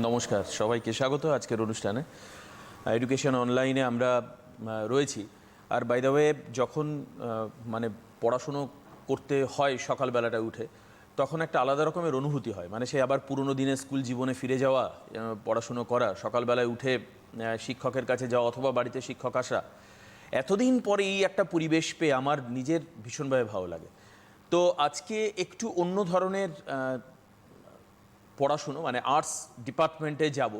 নমস্কার, সবাইকে স্বাগত আজকের অনুষ্ঠানে। এডুকেশন অনলাইনে আমরা রয়েছি। আর বাই দ্য ওয়ে, যখন মানে পড়াশুনো করতে হয় সকালবেলাটা উঠে, তখন একটা আলাদা রকমের অনুভূতি হয়। মানে সে আবার পুরনো দিনের স্কুল জীবনে ফিরে যাওয়া, পড়াশুনো করা, সকালবেলায় উঠে শিক্ষকের কাছে যাওয়া অথবা বাড়িতে শিক্ষক আসা, এতদিন পরে এই একটা পরিবেশ পেয়ে আমার নিজের ভীষণভাবে ভালো লাগে। তো আজকে একটু অন্য ধরনের পড়াশুনো, মানে আর্টস ডিপার্টমেন্টে যাব।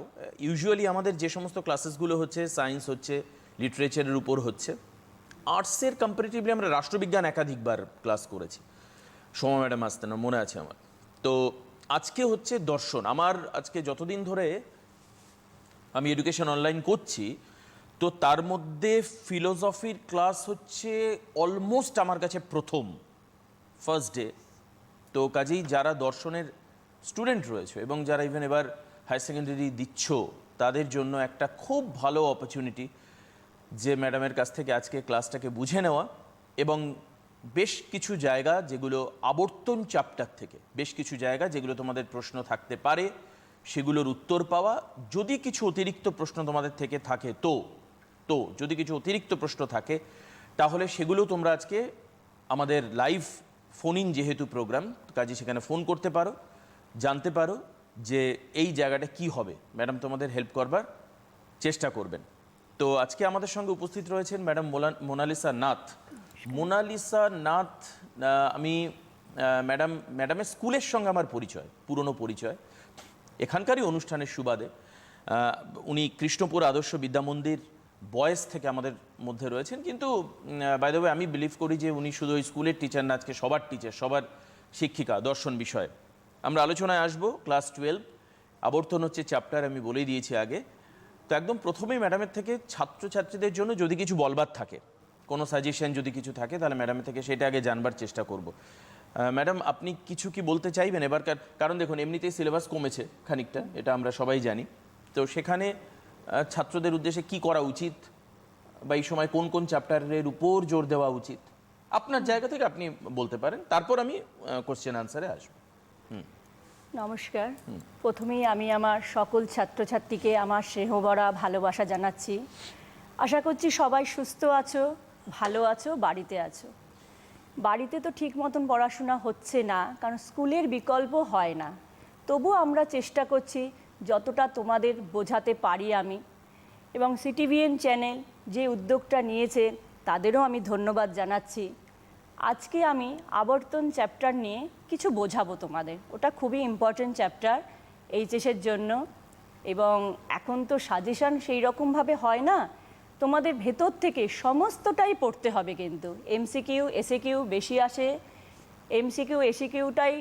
ইউজুয়ালি আমাদের যে সমস্ত ক্লাসেসগুলো হচ্ছে, সায়েন্স হচ্ছে, লিটারেচারের উপর হচ্ছে। আর্টসের কম্পারেটিভলি আমরা রাষ্ট্রবিজ্ঞান একাধিকবার ক্লাস করেছি, সোমা ম্যাডাম আসতেন, মনে আছে আমার। তো আজকে হচ্ছে দর্শন। আমার আজকে যতদিন ধরে আমি এডুকেশন অনলাইন করছি, তো তার মধ্যে ফিলোসফির ক্লাস হচ্ছে অলমোস্ট আমার কাছে প্রথম, ফার্স্ট ডে। তো কাজেই যারা দর্শনের স্টুডেন্ট রয়েছে এবং যারা ইভেন এবার হায়ার সেকেন্ডারি দিচ্ছ, তাদের জন্য একটা খুব ভালো অপরচুনিটি যে ম্যাডামের কাছ থেকে আজকে ক্লাসটাকে বুঝে নেওয়া এবং বেশ কিছু জায়গা যেগুলো আবর্তন চ্যাপ্টার থেকে, বেশ কিছু জায়গা যেগুলো তোমাদের প্রশ্ন থাকতে পারে, সেগুলোর উত্তর পাওয়া। যদি কিছু অতিরিক্ত প্রশ্ন তোমাদের থেকে থাকে যদি কিছু অতিরিক্ত প্রশ্ন থাকে, তাহলে সেগুলো তোমরা আজকে আমাদের লাইভ ফোন ইন যেহেতু প্রোগ্রাম, কাজে সেখানে ফোন করতে পারো, জানতে পারো যে এই জায়গাটা কি হবে। ম্যাডাম তোমাদের হেল্প করবার চেষ্টা করবেন। তো আজকে আমাদের সঙ্গে উপস্থিত রয়েছেন ম্যাডাম মোনালিসা নাথ। মোনালিসা নাথ, আমি ম্যাডামের স্কুলের সঙ্গে আমার পরিচয়, পুরনো পরিচয়, এখানকারই অনুষ্ঠানের সুবাদে। উনি কৃষ্ণপুর আদর্শ বিদ্যামন্দির বয়েজ থেকে আমাদের মধ্যে রয়েছেন, কিন্তু বাই দ্য ওয়ে আমি বিলিভ করি যে উনি শুধু ওই স্কুলের টিচার না, আজকে সবার টিচার, সবার শিক্ষিকা দর্শন বিষয়ে। আমরা আলোচনায় আসবো ক্লাস 12, আবর্তন হচ্ছে চ্যাপ্টার, আমি বলেই দিয়েছি আগে। তো একদম প্রথমেই ম্যাডামের থেকে ছাত্রছাত্রীদের জন্য যদি কিছু বলবার থাকে, কোনো সাজেশন যদি কিছু থাকে, তাহলে ম্যাডামের থেকে সেটা আগে জানবার চেষ্টা করব। ম্যাডাম, আপনি কিছু কি বলতে চাইবেন এবারকার? কারণ দেখুন, এমনিতেই সিলেবাস কমেছে খানিকটা, এটা আমরা সবাই জানি। তো সেখানে ছাত্রদের উদ্দেশ্যে কি করা উচিত, বা এই সময় কোন কোন চ্যাপ্টারের উপর জোর দেওয়া উচিত, আপনার জায়গা থেকে আপনি বলতে পারেন, তারপর আমি কোশ্চেন আনসারে আসবো। নমস্কার। প্রথমেই আমি আমার সকল ছাত্রছাত্রীকে আমার স্নেহভরা ভালোবাসা জানাচ্ছি। আশা করছি সবাই সুস্থ আছো, ভালো আছো, বাড়িতে আছো। বাড়িতে তো ঠিক মতন পড়াশোনা হচ্ছে না, কারণ স্কুলের বিকল্প হয় না। তবুও আমরা চেষ্টা করছি যতটা তোমাদের বোঝাতে পারি আমি। এবং সিটিভিএন চ্যানেল যে উদ্যোগটা নিয়েছে, তাদেরও আমি ধন্যবাদ জানাচ্ছি। আজকে আমি আবর্তন চ্যাপ্টার নিয়ে কিছু বোঝাবো তোমাদের। ওটা খুবই ইম্পর্টেন্ট চ্যাপ্টার এইচএসের জন্য। এবং এখন তো সাজেশান সেই রকমভাবে হয় না, তোমাদের ভেতর থেকে সমস্তটাই পড়তে হবে। কিন্তু এমসিকিউ এসএকিউ বেশি আসে, এমসিকিউ এসিকিউটাই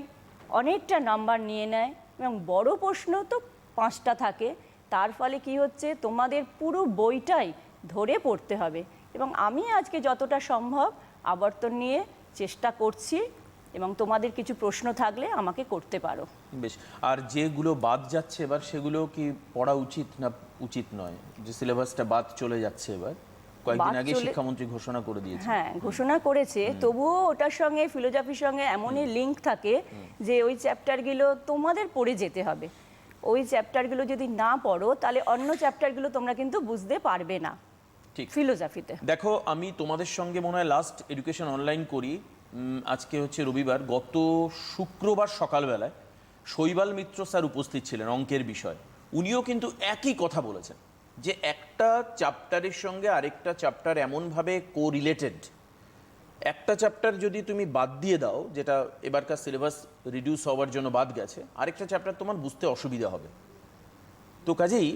অনেকটা নাম্বার নিয়ে নেয়, এবং বড় প্রশ্ন তো 5টা থাকে। তার ফলে কি হচ্ছে, তোমাদের পুরো বইটাই ধরে পড়তে হবে। এবং আমি আজকে যতটা সম্ভব আবর্তন নিয়ে চেষ্টা করছি, এবং তোমাদের কিছু প্রশ্ন থাকলে আমাকে করতে পারো। বেশ। আর যেগুলো বাদ যাচ্ছে এবার, সেগুলো কি পড়া উচিত না উচিত নয়? যে সিলেবাসটা বাদ চলে যাচ্ছে এবার, কয়েকদিন আগে শিক্ষামন্ত্রী ঘোষণা করে দিয়েছে। হ্যাঁ, ঘোষণা করেছে, তবুও ওটার সঙ্গে ফিলোসফির সঙ্গে এমনই লিঙ্ক থাকে যে ওই চ্যাপ্টারগুলো তোমাদের পড়ে যেতে হবে। ওই চ্যাপ্টারগুলো যদি না পড়ো, তাহলে অন্য চ্যাপ্টারগুলো তোমরা কিন্তু বুঝতে পারবে না। ঠিক ফিলোসফিতে দেখো, আমি তোমাদের সঙ্গে মনে হয় লাস্ট এডুকেশন অনলাইন করি, আজকে হচ্ছে রবিবার, গত শুক্রবার সকালবেলায় শৈবাল মিত্র স্যার উপস্থিত ছিলেন অঙ্কের বিষয়। উনিও কিন্তু একই কথা বলেছেন যে একটা চ্যাপ্টারের সঙ্গে আরেকটা চ্যাপ্টার এমনভাবে কোরিলেটেড, একটা চ্যাপ্টার যদি তুমি বাদ দিয়ে দাও, যেটা এবারকার সিলেবাস রিডিউস হওয়ার জন্য বাদ গেছে, আরেকটা চ্যাপ্টার তোমার বুঝতে অসুবিধা হবে। তো কাজেই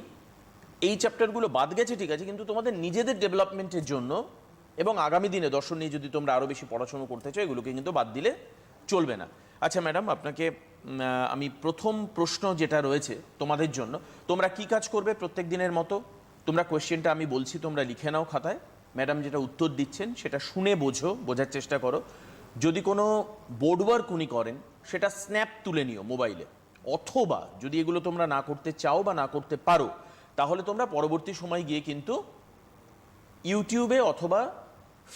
এই চ্যাপ্টারগুলো বাদ গেছে ঠিক আছে, কিন্তু তোমাদের নিজেদের ডেভেলপমেন্টের জন্য এবং আগামী দিনে দর্শন নিয়ে যদি তোমরা আরও বেশি পড়াশোনা করতে চাও, এগুলোকে কিন্তু বাদ দিলে চলবে না। আচ্ছা ম্যাডাম, আপনাকে আমি প্রথম প্রশ্ন যেটা রয়েছে তোমাদের জন্য, তোমরা কি কাজ করবে প্রত্যেক দিনের মতো? তোমরা কোয়েশ্চেনটা আমি বলছি, তোমরা লিখে নাও খাতায়। ম্যাডাম যেটা উত্তর দিচ্ছেন সেটা শুনে বোঝার চেষ্টা করো। যদি কোনো বোর্ড ওয়ার্ক উনি করেন, সেটা স্ন্যাপ তুলে নিও মোবাইলে। অথবা যদি এগুলো তোমরা না করতে চাও বা না করতে পারো, তাহলে তোমরা পরবর্তী সময় গিয়ে কিন্তু ইউটিউবে অথবা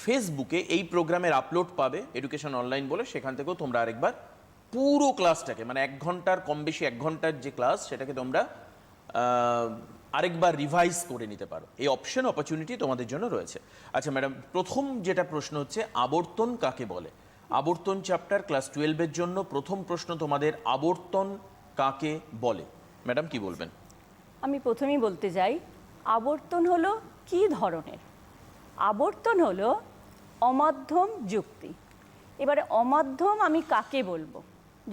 ফেসবুকে এই প্রোগ্রামের আপলোড পাবে, এডুকেশন অনলাইন বলে, সেখান থেকেও তোমরা আরেকবার পুরো ক্লাসটাকে, মানে 1 ঘন্টার কম বেশি 1 ঘন্টার যে ক্লাস, সেটাকে তোমরা আরেকবার রিভাইজ করে নিতে পারো। এই অপরচুনিটি তোমাদের জন্য রয়েছে। আচ্ছা ম্যাডাম, প্রথম যেটা প্রশ্ন হচ্ছে আবর্তন কাকে বলে? আবর্তন চ্যাপ্টার ক্লাস 12-এর জন্য প্রথম প্রশ্ন তোমাদের, আবর্তন কাকে বলে? ম্যাডাম কি বলবেন? আমি প্রথমেই বলতে যাই, আবর্তন হলো কি ধরনের? আবর্তন হলো অমাধ্যম যুক্তি। এবারে অমাধ্যম আমি কাকে বলবো?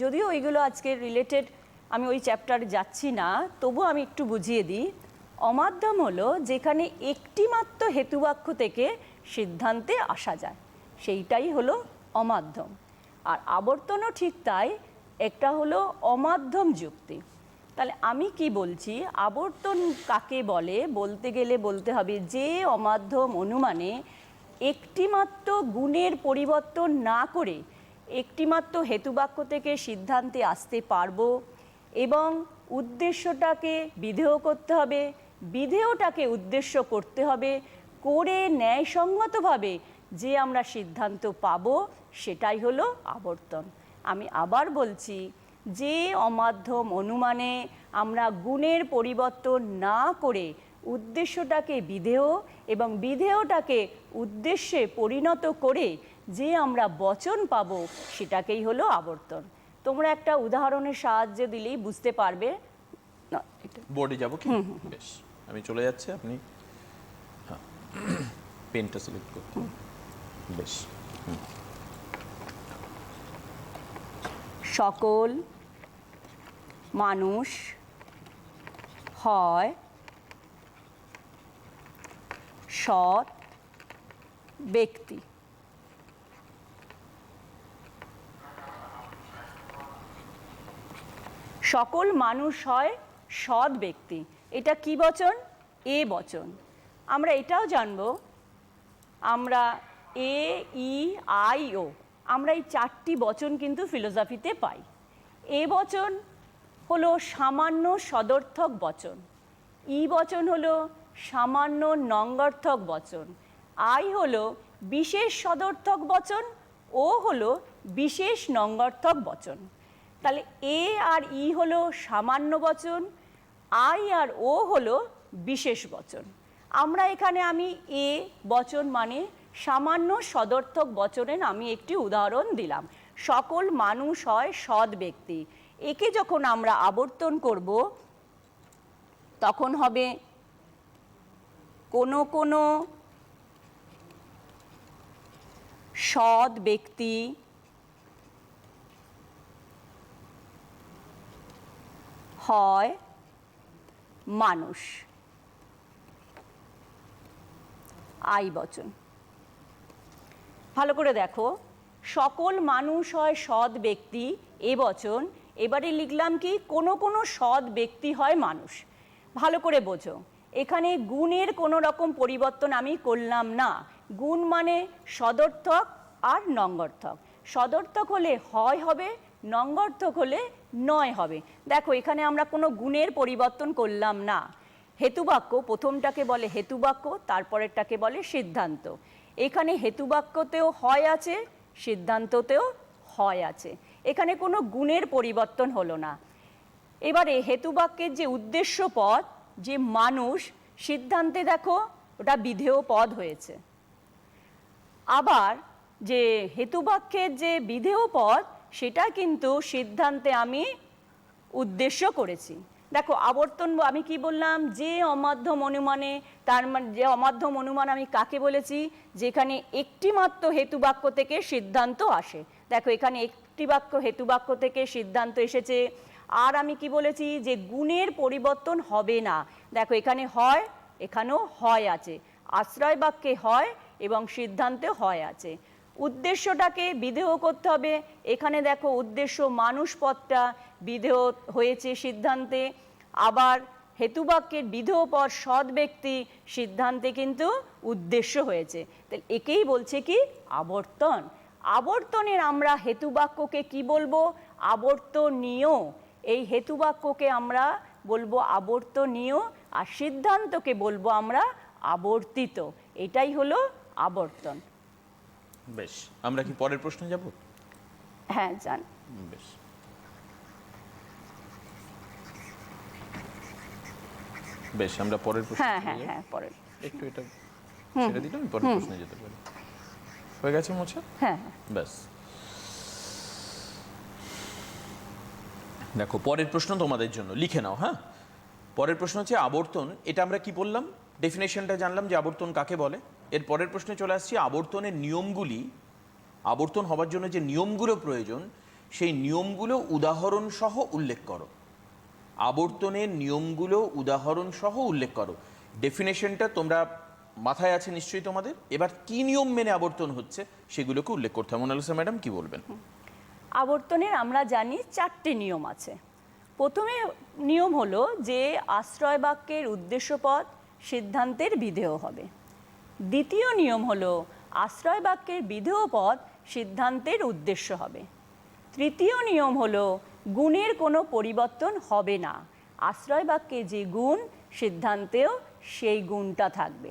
যদিও ওইগুলো আজকে রিলেটেড, আমি ওই চ্যাপ্টারে যাচ্ছি না, তবু আমি একটু বুঝিয়ে দিই। অমাধ্যম হলো যেখানে একটিমাত্র হেতুবাক্য থেকে সিদ্ধান্তে আসা যায়, সেইটাই হলো অমাধ্যম। আর আবর্তনও ঠিক তাই, একটা হলো অমাধ্যম যুক্তি। তাহলে আমি কি বলছি, আবর্তন কাকে বলে বলতে গেলে বলতে হবে যে অমাধ্যম অনুমানে একটিমাত্র গুণের পরিবর্তন না করে একটিমাত্র হেতুবাক্য থেকে সিদ্ধান্তে আসতে পারবো, এবং উদ্দেশ্যটাকে বিধেয় করতে হবে, বিধেয়টাকে উদ্দেশ্য করতে হবে, করে ন্যায়সঙ্গতভাবে যে আমরা সিদ্ধান্ত পাবো, সেটাই হলো আবর্তন। আমি আবার বলছি, যে অমাধ্যম অনুমানে আমরা গুণের পরিবর্তন না করে উদ্দেশ্যটাকে বিধেয় এবং বিধেয়টাকে উদ্দেশ্যে পরিণত করে যে আমরা বচন পাবো, সেটাকেই হলো আবর্তন। তোমরা একটা উদাহরণের সাহায্য দিলেই বুঝতে পারবে। বোর্ডে যাব কি? বেশ, আমি চলে যাচ্ছি, আপনি পেনটা সিলেক্ট করুন। বেশ। সকল মানুষ হয় সৎ ব্যক্তি। সকল মানুষ হয় সৎ ব্যক্তি, এটা কি বচন? এ বচন। আমরা এটাও জানবো, আমরা এ, ই, আই, ও, আমরা এই চারটি বচন কিন্তু ফিলোসফিতে পাই। এ বচন হলো সামান্য সদর্থক বচন, ই বচন হলো সামান্য নঙ্গর্থক বচন, আই হলো বিশেষ সদর্থক বচন, ও হলো বিশেষ নঙ্গর্থক বচন। তাহলে এ আর ই হলো সামান্য বচন, আই আর ও হলো বিশেষ বচন। আমরা এখানে আমি এ বচন মানে সামান্য সদর্থক বচনের আমি একটি উদাহরণ দিলাম, সকল মানুষ হয় সৎ ব্যক্তি। একে যখন আমরা আবর্তন করব, তখন হবে কোনো কোনো সৎ ব্যক্তি হয় মানুষ, আই বচন। ভালো করে দেখো, সকল মানুষ হয় সৎ ব্যক্তি, এ বচন। এবারে লিখলাম কি, কোনো কোনো সৎ ব্যক্তি হয় মানুষ। ভালো করে বোঝো, এখানে গুণের কোনো রকম পরিবর্তন আমি করলাম না। গুণ মানে সদর্থক আর নঙ্গর্থক। সদর্থক হলে হয় হবে, নঙ্গর্থক হলে নয় হবে। দেখো এখানে আমরা কোনো গুণের পরিবর্তন করলাম না। হেতুবাক্য প্রথমটাকে বলে হেতুবাক্য, তারপরেরটাকে বলে সিদ্ধান্ত। এখানে হেতুবাক্যতেও হয় আছে, সিদ্ধান্ততেও হয় আছে, এখানে কোনো গুণের পরিবর্তন হলো না। এবারে হেতুবাক্যের যে উদ্দেশ্য পদ, যে মানুষ, সিদ্ধান্তে দেখো ওটা বিধেয় পদ হয়েছে। আবার যে হেতুবাক্যের যে বিধেয় পদ, সেটা কিন্তু সিদ্ধান্তে আমি উদ্দেশ্য করেছি। দেখো আবর্তন আমি কি বললাম, যে অমাধ্যম অনুমানে, তার মানে যে অমাধ্যম অনুমান আমি কাকে বলেছি, যেখানে একটি মাত্র হেতুবাক্য থেকে সিদ্ধান্ত আসে। দেখো এখানে একটি বাক্য হেতুবাক্য থেকে সিদ্ধান্ত এসেছে। আর আমি কি বলেছি, যে গুণের পরিবর্তন হবে না। দেখো এখানে হয়, এখানেও হয় আছে, আশ্রয় বাক্যে হয় এবং সিদ্ধান্তে হয় আছে। উদ্দেশ্যটাকে বিধেয় করতে হবে, এখানে দেখো উদ্দেশ্য মানুষ পদটা বিধেয় হয়েছে সিদ্ধান্তে। আবার হেতুবাক্যের বিধেয় পদ সৎ ব্যক্তি, সিদ্ধান্তে কিন্তু উদ্দেশ্য হয়েছে। তাহলে একেই বলছে কি আবর্তন। আবর্তনের আমরা হেতুবাক্যকে কি বলবো, আবর্তনীয়। এই হেতুবাক্যকে আমরা বলবো আবর্তনীয়, আর সিদ্ধান্তকে বলবো আমরা আবর্তিত। এটাই হলো আবর্তন। বেশ, আমরা কি পরের প্রশ্নে যাব? হ্যাঁ যান। বেশ। বেশ, আমরা পরের প্রশ্ন হ্যাঁ হ্যাঁ হ্যাঁ পরের একটু এটা ছেড়ে দিলে আমি পরের প্রশ্নে যেতে পারি। হয়ে গেছে মোছা? হ্যাঁ ব্যাস, দেখো পরের প্রশ্ন তোমাদের জন্য, লিখে নাও। হ্যাঁ, পরের প্রশ্ন হচ্ছে আবর্তন। এটা আমরা কি বললাম, ডেফিনেশনটা জানলাম যে আবর্তন কাকে বলে। এর পরের প্রশ্নে চলে আসছি আবর্তনের নিয়মগুলি। আবর্তন হবার জন্য যে নিয়মগুলো প্রয়োজন, সেই নিয়মগুলো উদাহরণ সহ উল্লেখ করো। আবর্তনের নিয়মগুলো উদাহরণ সহ উল্লেখ করো। ডেফিনেশনটা তোমরা মাথায় আছে নিশ্চয়ই তোমাদের। এবার কি নিয়ম মেনে আবর্তন হচ্ছে সেগুলোকে উল্লেখ করতে হবে। মোনালিসা ম্যাডাম কি বলবেন? আবর্তনের আমরা জানি 4টে নিয়ম আছে। প্রথমে নিয়ম হলো যে আশ্রয় বাক্যের উদ্দেশ্যপদ সিদ্ধান্তের বিধেয় হবে। দ্বিতীয় নিয়ম হলো আশ্রয় বাক্যের বিধেয় পদ সিদ্ধান্তের উদ্দেশ্য হবে। তৃতীয় নিয়ম হলো গুণের কোনো পরিবর্তন হবে না, আশ্রয় বাক্যে যে গুণ সিদ্ধান্তেও সেই গুণটা থাকবে।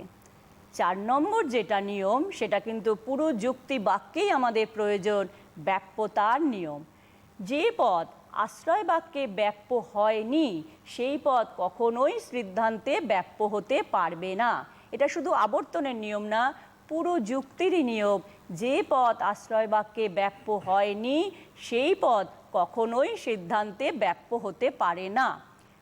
4 নম্বর যেটা নিয়ম সেটা কিন্তু পুরো যুক্তি বাক্যেই আমাদের প্রয়োজন, ব্যাপ্যতার নিয়ম। যে পদ আশ্রয় বাক্যে ব্যাপ্য হয়নি সেই পদ কখনোই সিদ্ধান্তে ব্যাপ্য হতে পারবে না। এটা শুধু আবর্তনের নিয়ম না, পুরো যুক্তিরই নিয়ম। যে পদ আশ্রয় বাক্যে ব্যাপ্য হয়নি সেই পদ কখনোই সিদ্ধান্তে ব্যাপ্য হতে পারে না।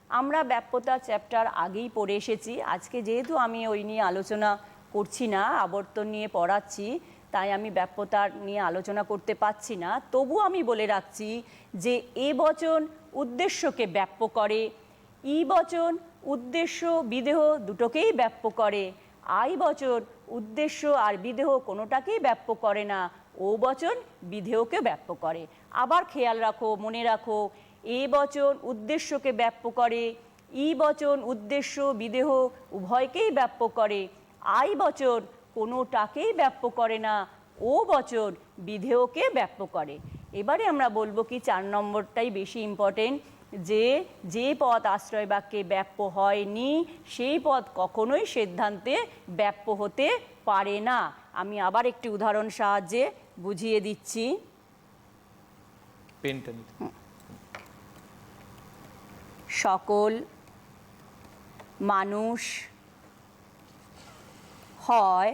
আমরা ব্যাপ্যতা চ্যাপ্টার আগেই পড়ে এসেছি। আজকে যেহেতু আমি ওই নিয়ে আলোচনা করছি না, আবর্তন নিয়ে পড়াচ্ছি, তাই আমি ব্যাপ্যতার নিয়ে আলোচনা করতে পারছি না। তবু আমি বলে রাখছি যে এ বচন উদ্দেশ্যকে ব্যাপ্য করে, ই বচন উদ্দেশ্য বিদেহ দুটোকেই ব্যাপ্য করে, আই বচন উদ্দেশ্য আর বিদেহ কোনোটাকেই ব্যাপ্য করে না, ও বচন বিধেয়কে ব্যাপ্য করে। আবার খেয়াল রাখো, মনে রাখো, এ বচন উদ্দেশ্যকে ব্যাপ্য করে, ই বচন উদ্দেশ্য বিদেহ উভয়কেই ব্যাপ্য করে, আই বচন কোনোটাকেই ব্যাপ্য করে না, ও বচন বিধেয়কে ব্যাপ্য করে। এবারে আমরা বলবো কি 4 নম্বরটাই বেশি ইম্পর্টেন্ট, যে যে পদ আশ্রয় বাক্যে ব্যাপ্য হয়নি সেই পদ কখনোই সিদ্ধান্তে ব্যাপ্য হতে পারে না। আমি আবার একটি উদাহরণ সাহায্যে বুঝিয়ে দিচ্ছি। পেনটা নিতে। সকল মানুষ হয়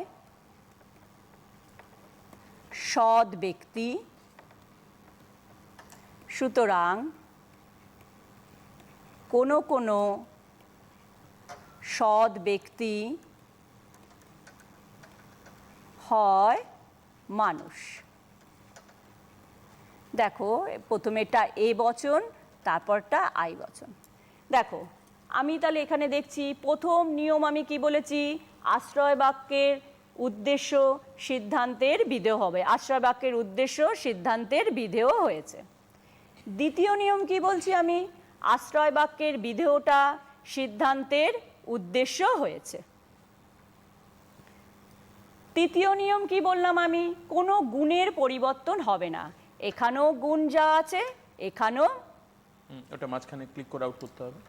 সৎ ব্যক্তি, সুতরাং কোনো কোনো সৎ ব্যক্তি হয় মানুষ। দেখো প্রথমেটা এ বচন, তারপরটা আই বচন। দেখো আমি তাহলে এখানে দেখছি প্রথম নিয়ম আমি কি বলেছি, আশ্রয় বাক্যের উদ্দেশ্য সিদ্ধান্তের বিধেয় হবে। আশ্রয় বাক্যের উদ্দেশ্য সিদ্ধান্তের বিধেয় হয়েছে। দ্বিতীয় নিয়ম কি বলছি আমি, আশ্রয় বাক্যের বিধেয়টা সিদ্ধান্তের উদ্দেশ্য হয়েছে। তৃতীয় নিয়ম কি বললাম আমি, কোনো গুণের পরিবর্তন হবে না। এখানেও গুণ যা আছে এখানেও, ওটা মাঝখানে ক্লিক করে আউট করতে হবে,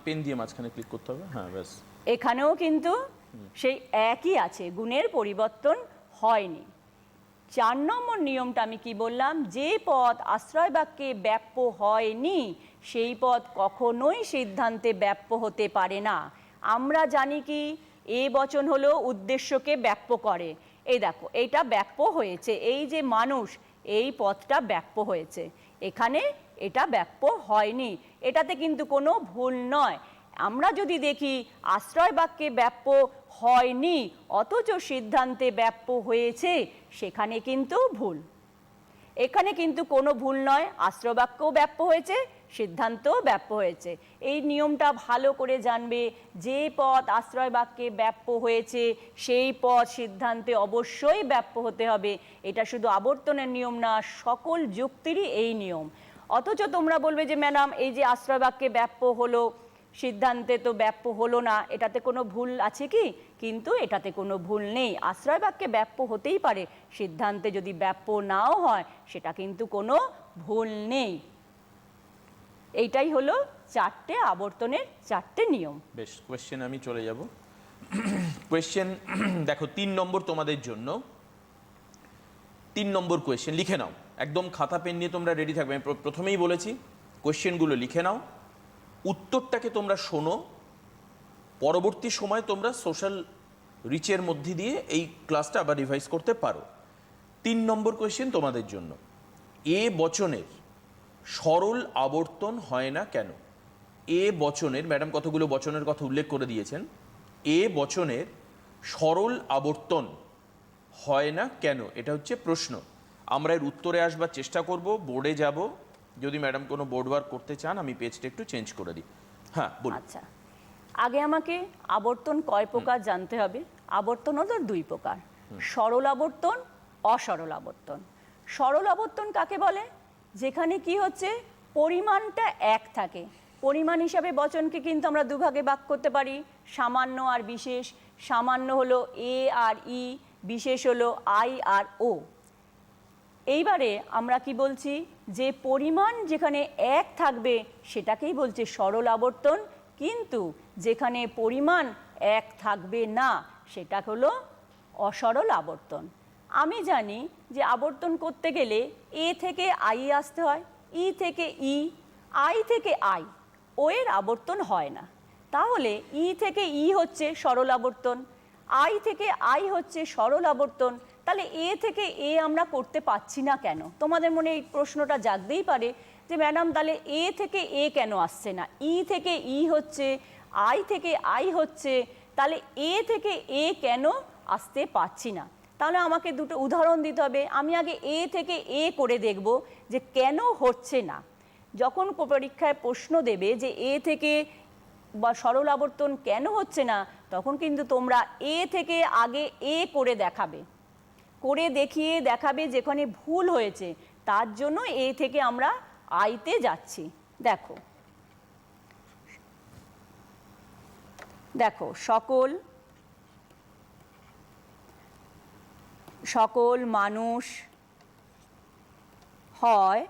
পেন দিয়ে মাঝখানে ক্লিক করতে হবে। হ্যাঁ ব্যাস, এখানেও কিন্তু সেই একই আছে, গুণের পরিবর্তন হয়নি। 4 নম্বর নিয়মটা আমি কি বললাম, যে পদ আশ্রয় বাক্যে ব্যাপ্য হয়নি সেই পদ কখনোই সিদ্ধান্তে ব্যাপ্য হতে পারে না। আমরা জানি কি এ বচন হলো উদ্দেশ্যকে ব্যাপ্য করে। এই দেখো এইটা ব্যাপ্য হয়েছে, এই যে মানুষ এই পদটা ব্যাপ্য হয়েছে, এখানে এটা ব্যাপ্য হয়নি। এটাতে কিন্তু কোনো ভুল নয়। আমরা যদি দেখি আশ্রয় বাক্যে ব্যাপ্য হয়নি অথচ সিদ্ধান্তে ব্যাপ্য হয়েছে, সেখানে কিন্তু ভুল। এখানে কিন্তু কোনো ভুল নয়, আশ্রয় বাক্যও ব্যাপ্য হয়েছে, সিদ্ধান্তও ব্যাপ্য হয়েছে। এই নিয়মটা ভালো করে জানবে, যে পদ আশ্রয় বাক্যে ব্যাপ্য হয়েছে সেই পদ সিদ্ধান্তে অবশ্যই ব্যাপ্য হতে হবে। এটা শুধু আবর্তনের নিয়ম না, সকল যুক্তিরই এই নিয়ম। অথচ তোমরা বলবে যে ম্যাডাম এই যে আশ্রয় বাক্যে ব্যাপ্য হলো সিদ্ধান্তে তো ব্যাপ্য হলো না, এটাতে কোনো ভুল আছে কি? কিন্তু এটাতে কোনো ভুল নেই। আশ্রয় বাক্যে ব্যাপ্য হতেই পারে, সিদ্ধান্তে যদি ব্যাপ্য নাও হয় সেটা কিন্তু কোনো ভুল নেই। এইটাই হলো 4টে আবর্তনের 4টে নিয়ম। বেশ, কোয়েশ্চেন আমি চলে যাব। কোয়েশ্চেন দেখো 3 নম্বর তোমাদের জন্য। 3 নম্বর কোয়েশ্চেন লিখে নাও, একদম খাতা পেন নিয়ে তোমরা রেডি থাকবে। আমি প্রথমেই বলেছি কোয়েশ্চেনগুলো লিখে নাও, উত্তরটাকে তোমরা শোনো, পরবর্তী সময় তোমরা সোশ্যাল রিচের মধ্যে দিয়ে এই ক্লাসটা আবার রিভাইজ করতে পারো। 3 নম্বর কোয়েশ্চেন তোমাদের জন্য, এ বচনের সরল আবর্তন হয় না কেন? এ বচনের, ম্যাডাম কতগুলো বচনের কথা উল্লেখ করে দিয়েছেন, এ বচনের সরল আবর্তন হয় না কেন, এটা হচ্ছে প্রশ্ন। আমরা এর উত্তরে আসবার চেষ্টা করব, বোর্ডে যাব। যদি ম্যাডাম কোনো বোর্ড ওয়ার্ক করতে চান আমি পেজটা একটু চেঞ্জ করে দিই। হ্যাঁ বলুন। আচ্ছা, আগে আমাকে আবর্তন কয় প্রকার জানতে হবে। আবর্তন হলো 2 প্রকার, সরল আবর্তন, অসরল আবর্তন। সরল আবর্তন কাকে বলে? যেখানে কি হচ্ছে, পরিমাণটা এক থাকে। পরিমাণ হিসাবে বচনকে কিন্তু আমরা দুভাগে ভাগ করতে পারি, সামান্য আর বিশেষ। সামান্য হলো এ আর ই, বিশেষ হলো আই আর ও। এইবারে আমরা কি বলছি, যে পরিমাণ যেখানে এক থাকবে সেটাকেই বলছে সরল আবর্তন, কিন্তু যেখানে পরিমাণ এক থাকবে না সেটা হলো অসরল আবর্তন। আমি জানি যে আবর্তন করতে গেলে এ থেকে আই আসতে হয়, ই থেকে ই, আই থেকে আই, ও এর আবর্তন হয় না। তাহলে ই থেকে ই হচ্ছে সরল আবর্তন, আই থেকে আই হচ্ছে সরল আবর্তন। তাহলে এ থেকে এ আমরা করতে পারছি না কেন? তোমাদের মনে এই প্রশ্নটা জাগতেই পারে যে ম্যাডাম তাহলে এ থেকে এ কেন আসছে না, ই থেকে ই হচ্ছে, আই থেকে আই হচ্ছে, তাহলে এ থেকে এ কেন আসতে পারছি না? তাহলে আমাকে দুটো উদাহরণ দিতে হবে। আমি আগে এ থেকে এ করে দেখব যে কেন হচ্ছে না। যখন পরীক্ষায় প্রশ্ন দেবে যে এ থেকে বা সরল আবর্তন কেন হচ্ছে না, তখন কিন্তু তোমরা এ থেকে আগে এ করে দেখাবে, করে দেখিয়ে দেখাবে যেখানে ভুল হয়েছে। তার জন্য এ থেকে আমরা আইতে যাচ্ছি। দেখো দেখো সকল মানুষ হয়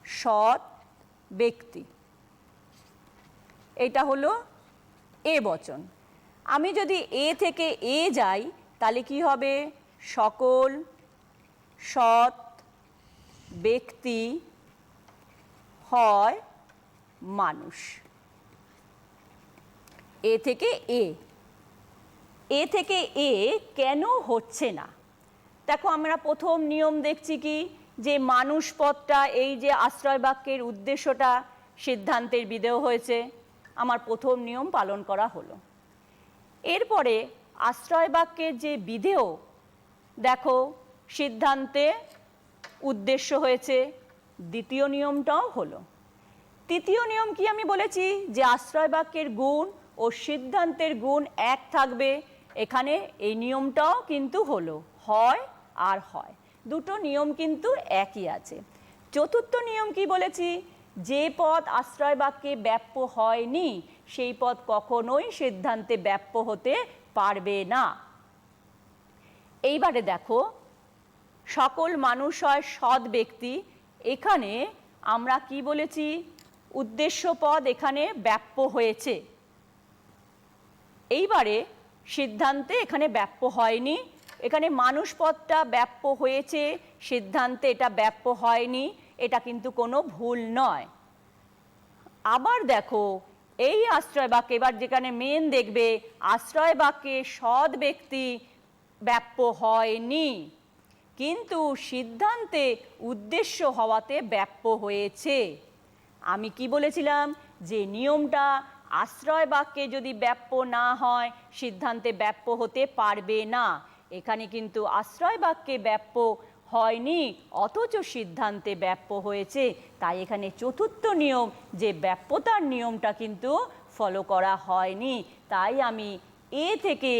সৎ ব্যক্তি, এটা হলো এ বচন। আমি যদি এ থেকে এ যাই তাহলে কি হবে, সকল সৎ ব্যক্তি হয় মানুষ। এ থেকে এ, এ থেকে এ কেন হচ্ছে না? দেখো আমরা প্রথম নিয়ম দেখছি কি, যে মানুষ পদটা, এই যে আশ্রয় বাক্যের উদ্দেশ্যটা সিদ্ধান্তের বিধেয় হয়েছে, আমার প্রথম নিয়ম পালন করা হলো। এরপরে আশ্রয় বাক্যের যে বিধেয়, দেখো সিদ্ধান্তে উদ্দেশ্য হয়েছে, দ্বিতীয় নিয়মটাও হলো। তৃতীয় নিয়ম কি আমি বলেছি, যে আশ্রয় বাক্যের গুণ ও সিদ্ধান্তের গুণ এক থাকবে। এখানে এই নিয়মটাও কিন্তু হলো, হয় আর হয়, দুটো নিয়ম কিন্তু একই আছে। চতুর্থ নিয়ম কি বলেছি, যে পদ আশ্রয় বাক্যে ব্যাপ্য হয়নি সেই পদ কখনোই সিদ্ধান্তে ব্যাপ্য হতে পারবে না। এইবারে দেখো, সকল মানুষ হয় সৎ ব্যক্তি, এখানে আমরা কি বলেছি, উদ্দেশ্য পদ এখানে ব্যাপ্য হয়েছে। এইবারে সিদ্ধান্তে এখানে ব্যাপ্য হয়নি, এখানে মানুষ পদটা ব্যাপ্য হয়েছে, সিদ্ধান্তে এটা ব্যাপ্য হয়নি, এটা কিন্তু কোনো ভুল নয়। আবার দেখো এই আশ্রয় বাক্যে, এবার যেখানে মেন দেখবে, আশ্রয় বাক্যে সৎ ব্যক্তি ব্যাপ্য হয়নি, কিন্তু সিদ্ধান্তে উদ্দেশ্য হওয়াতে ব্যাপ্য হয়েছে। আমি কি বলেছিলাম, যে নিয়মটা আশ্রয় বাক্যে যদি ব্যাপ্য না হয় সিদ্ধান্তে ব্যাপ্য হতে পারবে না। এখানে কিন্তু আশ্রয় বাক্যে ব্যাপ্য হয়নি অথচ সিদ্ধান্তে ব্যাপ্য হয়েছে, তাই এখানে চতুর্থ নিয়ম যে ব্যাপ্যতার নিয়মটা কিন্তু ফলো করা হয়নি, তাই আমি এ থেকে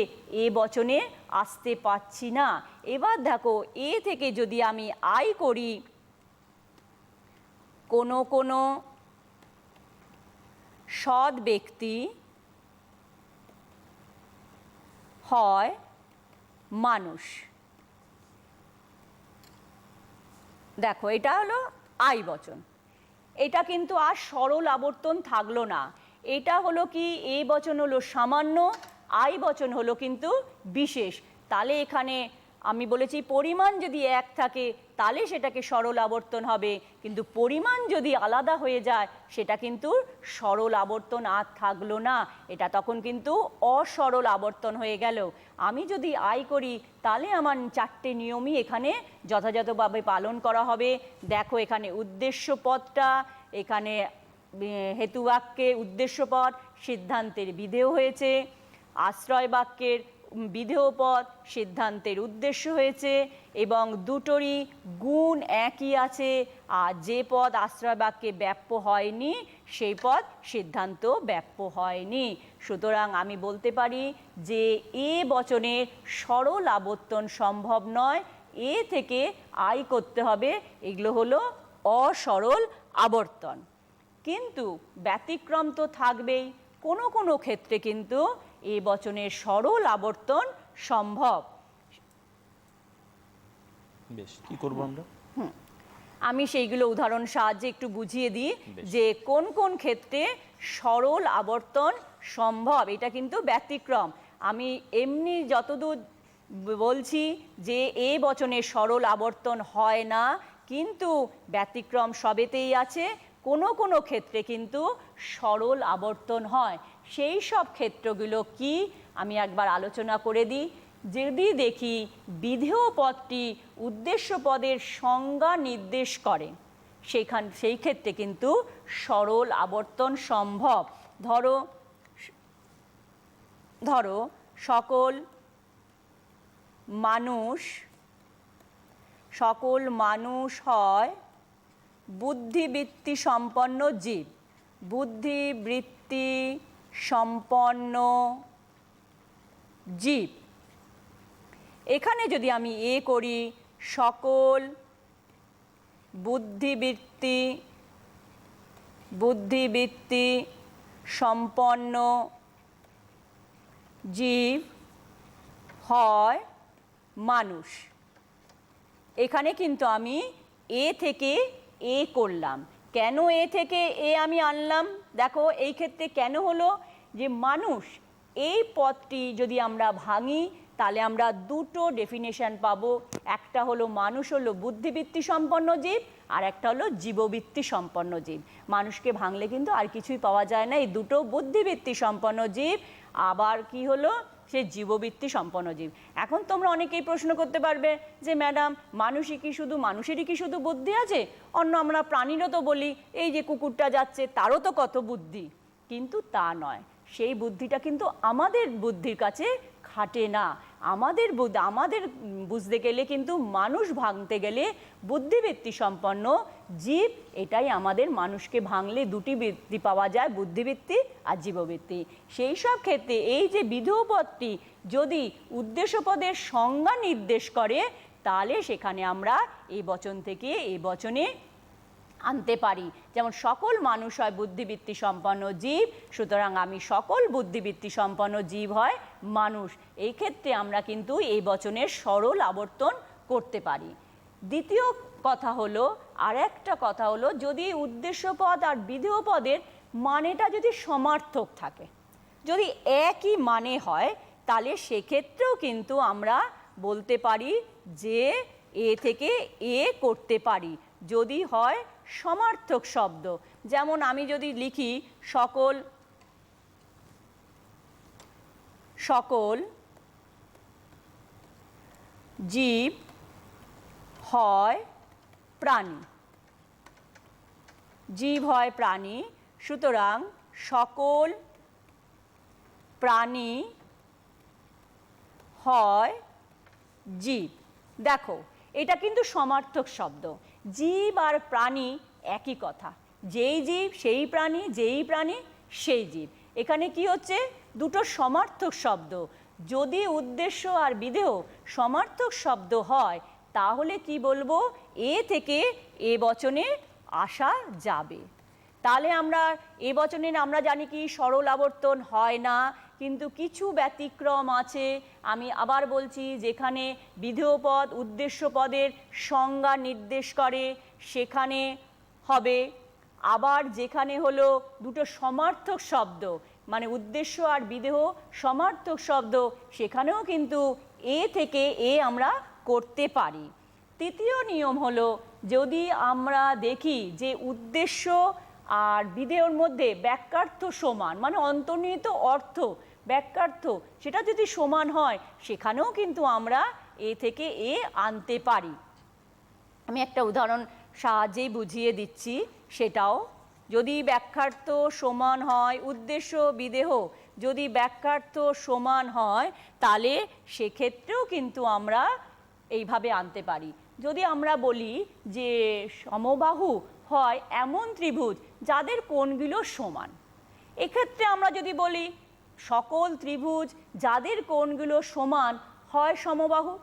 এ বচনে আসতে পারছি না। এবার দেখো, এ থেকে যদি আমি আই করি, কোনো সৎ ব্যক্তি হয় মানুষ। দেখো এটা হলো আই বচন, এটা কিন্তু আর সরল আবর্তন থাকলো না। এটা হলো কি, এ বচন হলো সামান্য, আই বচন হলো কিন্তু বিশেষ। তাহলে এখানে আমি বলেছি পরিমাণ যদি এক থাকে তাহলে সেটাকে সরল আবর্তন হবে, কিন্তু পরিমাণ যদি আলাদা হয়ে যায় সেটা কিন্তু সরল আবর্তন আর থাকলো না, এটা তখন কিন্তু অসরল আবর্তন হয়ে গেল। আমি যদি আই করি তাহলে আমার 4টে নিয়মই এখানে যথাযথভাবে পালন করা হবে। দেখো এখানে উদ্দেশ্য পদটা, এখানে হেতুবাক্যে উদ্দেশ্য পদ সিদ্ধান্তের বিধেয় হয়েছে, আশ্রয় বাক্যের বিধেয় পদ সিদ্ধান্তের উদ্দেশ্য হয়েছে, এবং দুটোরই গুণ একই আছে। আর যে পদ আশ্রয় বাক্যে ব্যাপ্য হয়নি সেই পদ সিদ্ধান্ত ব্যাপ্য হয়নি। সুতরাং আমি বলতে পারি যে এ বচনের সরল আবর্তন সম্ভব নয়, এ থেকে আই করতে হবে, এগুলো হলো অসরল আবর্তন। কিন্তু ব্যতিক্রম তো থাকবেই, কোনো কোনো ক্ষেত্রে কিন্তু এ বচনের সরল আবর্তন সম্ভব। বেশ, কি করব আমরা? আমি সেইগুলো উদাহরণ সাহায্যে একটু বুঝিয়ে দিই যে কোন কোন ক্ষেত্রে সরল আবর্তন সম্ভব, এটা কিন্তু ব্যতিক্রম। আমি এমনি যতদূর বলছি যে এ বচনের সরল আবর্তন হয় না, কিন্তু ব্যতিক্রম সবেতেই আছে, কোনো কোনো ক্ষেত্রে কিন্তু সরল আবর্তন হয়। সেই সব ক্ষেত্রগুলো কি আমি একবার আলোচনা করে দিই। যদি দেখি বিধেয় পদটি উদ্দেশ্য পদের সংজ্ঞা নির্দেশ করে, সেই ক্ষেত্রে কিন্তু সরল আবর্তন সম্ভব। ধরো সকল মানুষ হয় বুদ্ধিবৃত্তি সম্পন্ন জীব। বুদ্ধিবৃত্তি সম্পন্ন জীব, এখানে যদি আমি এ করি সকল বুদ্ধিবৃত্তি সম্পন্ন জীব হয় মানুষ। এখানে কিন্তু আমি এ থেকে এ করলাম। কেন এ থেকে এ আমি আনলাম? দেখো এই ক্ষেত্রে কেন হলো, যে মানুষ এই পদটি যদি আমরা ভাঙি তাহলে আমরা দুটো ডেফিনেশন পাবো। একটা হলো মানুষ হলো বুদ্ধিবৃত্তি সম্পন্ন জীব, আর একটা হলো জীববৃত্তি সম্পন্ন জীব। মানুষকে ভাঙলে কিন্তু আর কিছুই পাওয়া যায় না, এই দুটো বুদ্ধিবৃত্তি সম্পন্ন জীব, আবার কি হলো সে জীববৃত্তি সম্পন্ন জীব। এখন তোমরা অনেকেই প্রশ্ন করতে পারবে যে ম্যাডাম মানুষেরই কি শুধু বুদ্ধি আছে? অন্য আমরা প্রাণীরও তো বলি, এই যে কুকুরটা যাচ্ছে তারও তো কত বুদ্ধি, কিন্তু তা নয়। সেই বুদ্ধিটা কিন্তু আমাদের বুদ্ধির কাছে খাটে না। আমাদের বুঝতে গেলে কিন্তু মানুষ ভাঙতে গেলে বুদ্ধিবৃত্তি সম্পন্ন জীব, এটাই আমাদের মানুষকে ভাঙলে দুটি বৃত্তি পাওয়া যায়, বুদ্ধিবৃত্তি আর জীববৃত্তি। সেই সব ক্ষেত্রে এই যে বিধেয় পদটি যদি উদ্দেশ্য পদের সংজ্ঞা নির্দেশ করে তাহলে সেখানে আমরা এই বচন থেকে এই বচনে আনতে পারি। যেমন সকল মানুষ হয় বুদ্ধিবৃত্তি সম্পন্ন জীব, সুতরাং আমি সকল বুদ্ধিবৃত্তি সম্পন্ন জীব হয় মানুষ। এই ক্ষেত্রে আমরা কিন্তু এই বচনের সরল আবর্তন করতে পারি। দ্বিতীয় কথা হলো, আর একটা কথা হলো, যদি উদ্দেশ্য পদ আর বিধেয় পদের মানেটা যদি সমার্থক থাকে, যদি একই মানে হয়, তাহলে সেক্ষেত্রেও কিন্তু আমরা বলতে পারি যে এ থেকে এ করতে পারি, যদি হয় সমার্থক শব্দ। যেমন আমি যদি লিখি সকল জীব হয় প্রাণী, জীব হয় প্রাণী, সুতরাং সকল প্রাণী হয় জীব। দেখো এটা কিন্তু সমার্থক শব্দ। জীব আর প্রাণী একই কথা, যেই জীব সেই প্রাণী, যেই প্রাণী সেই জীব। এখানে কি হচ্ছে, দুটো সমার্থক শব্দ। যদি উদ্দেশ্য আর বিধেয় সমার্থক শব্দ হয় তাহলে কি বলবো, এ থেকে এ বচনে আসা যাবে। তাহলে আমরা এ বচনের আমরা জানি কি সরল আবর্তন হয় না, কিন্তু কিছু ব্যতিক্রম আছে। আমি আবার বলছি, যেখানে বিধেয় পদ উদ্দেশ্য পদের সংজ্ঞা নির্দেশ করে সেখানে হবে। আবার যেখানে হলো দুটো সমার্থক শব্দ, মানে উদ্দেশ্য আর বিধেয় সমার্থক শব্দ, সেখানেও কিন্তু এ থেকে এ আমরা করতে পারি। তৃতীয় নিয়ম হলো, যদি আমরা দেখি যে উদ্দেশ্য আর বিধেয়র মধ্যে বাক্যার্থ সমান, মানে অন্তর্নিহিত অর্থ বাক্যার্থ সেটা যদি সমান হয়, সেখানেও কিন্তু আমরা এ থেকে এ আনতে পারি। আমি একটা উদাহরণ সাহায্যেই বুঝিয়ে দিচ্ছি। সেটাও, যদি ব্যাখ্যার্থ সমান হয়, উদ্দেশ্য বিদেহ যদি ব্যাখ্যার্থ সমান হয়, তাহলে সেক্ষেত্রেও কিন্তু আমরা এইভাবে আনতে পারি। যদি আমরা বলি যে সমবাহু হয় এমন ত্রিভুজ যাদের কোণগুলো সমান, এক্ষেত্রে আমরা যদি বলি সকল ত্রিভুজ যাদের কোণগুলো সমান হয় সমবাহু,